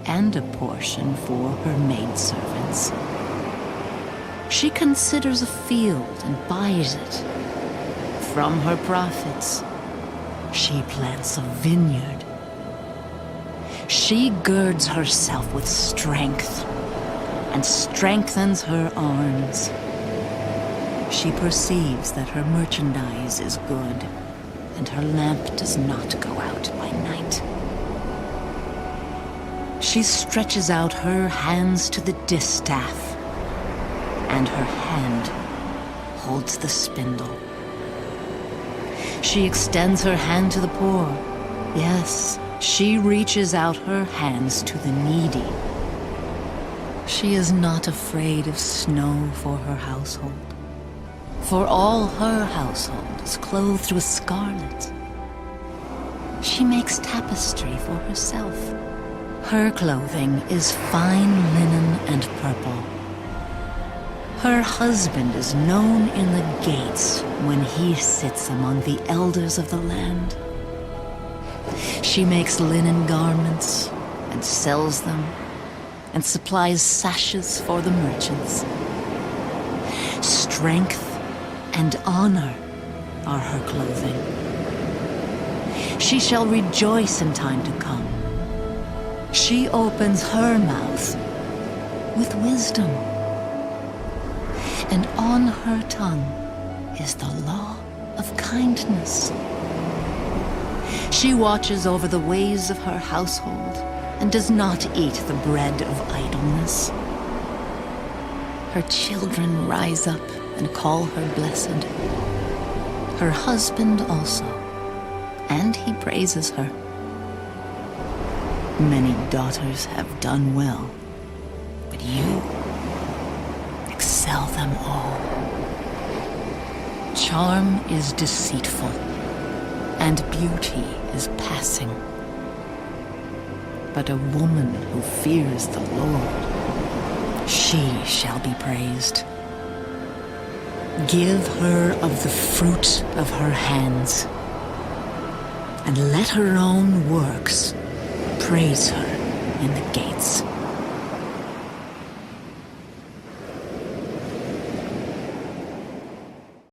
and a portion for her maidservants. She considers a field and buys it. From her profits, she plants a vineyard. She girds herself with strength and strengthens her arms. She perceives that her merchandise is good, and her lamp does not go out by night. She stretches out her hands to the distaff, and her hand holds the spindle. She extends her hand to the poor. Yes, she reaches out her hands to the needy. She is not afraid of snow for her household, for all her household is clothed with scarlet. She makes tapestry for herself. Her clothing is fine linen and purple. Her husband is known in the gates when he sits among the elders of the land. She makes linen garments and sells them, and supplies sashes for the merchants. Strength and honor are her clothing. She shall rejoice in time to come. She opens her mouth with wisdom, and on her tongue is the law of kindness. She watches over the ways of her household and does not eat the bread of idleness. Her children rise up and call her blessed. Her husband also, and he praises her. Many daughters have done well, but you excel them all. Charm is deceitful, and beauty is passing. But a woman who fears the Lord, she shall be praised. Give her of the fruit of her hands, and let her own works praise her in the gates.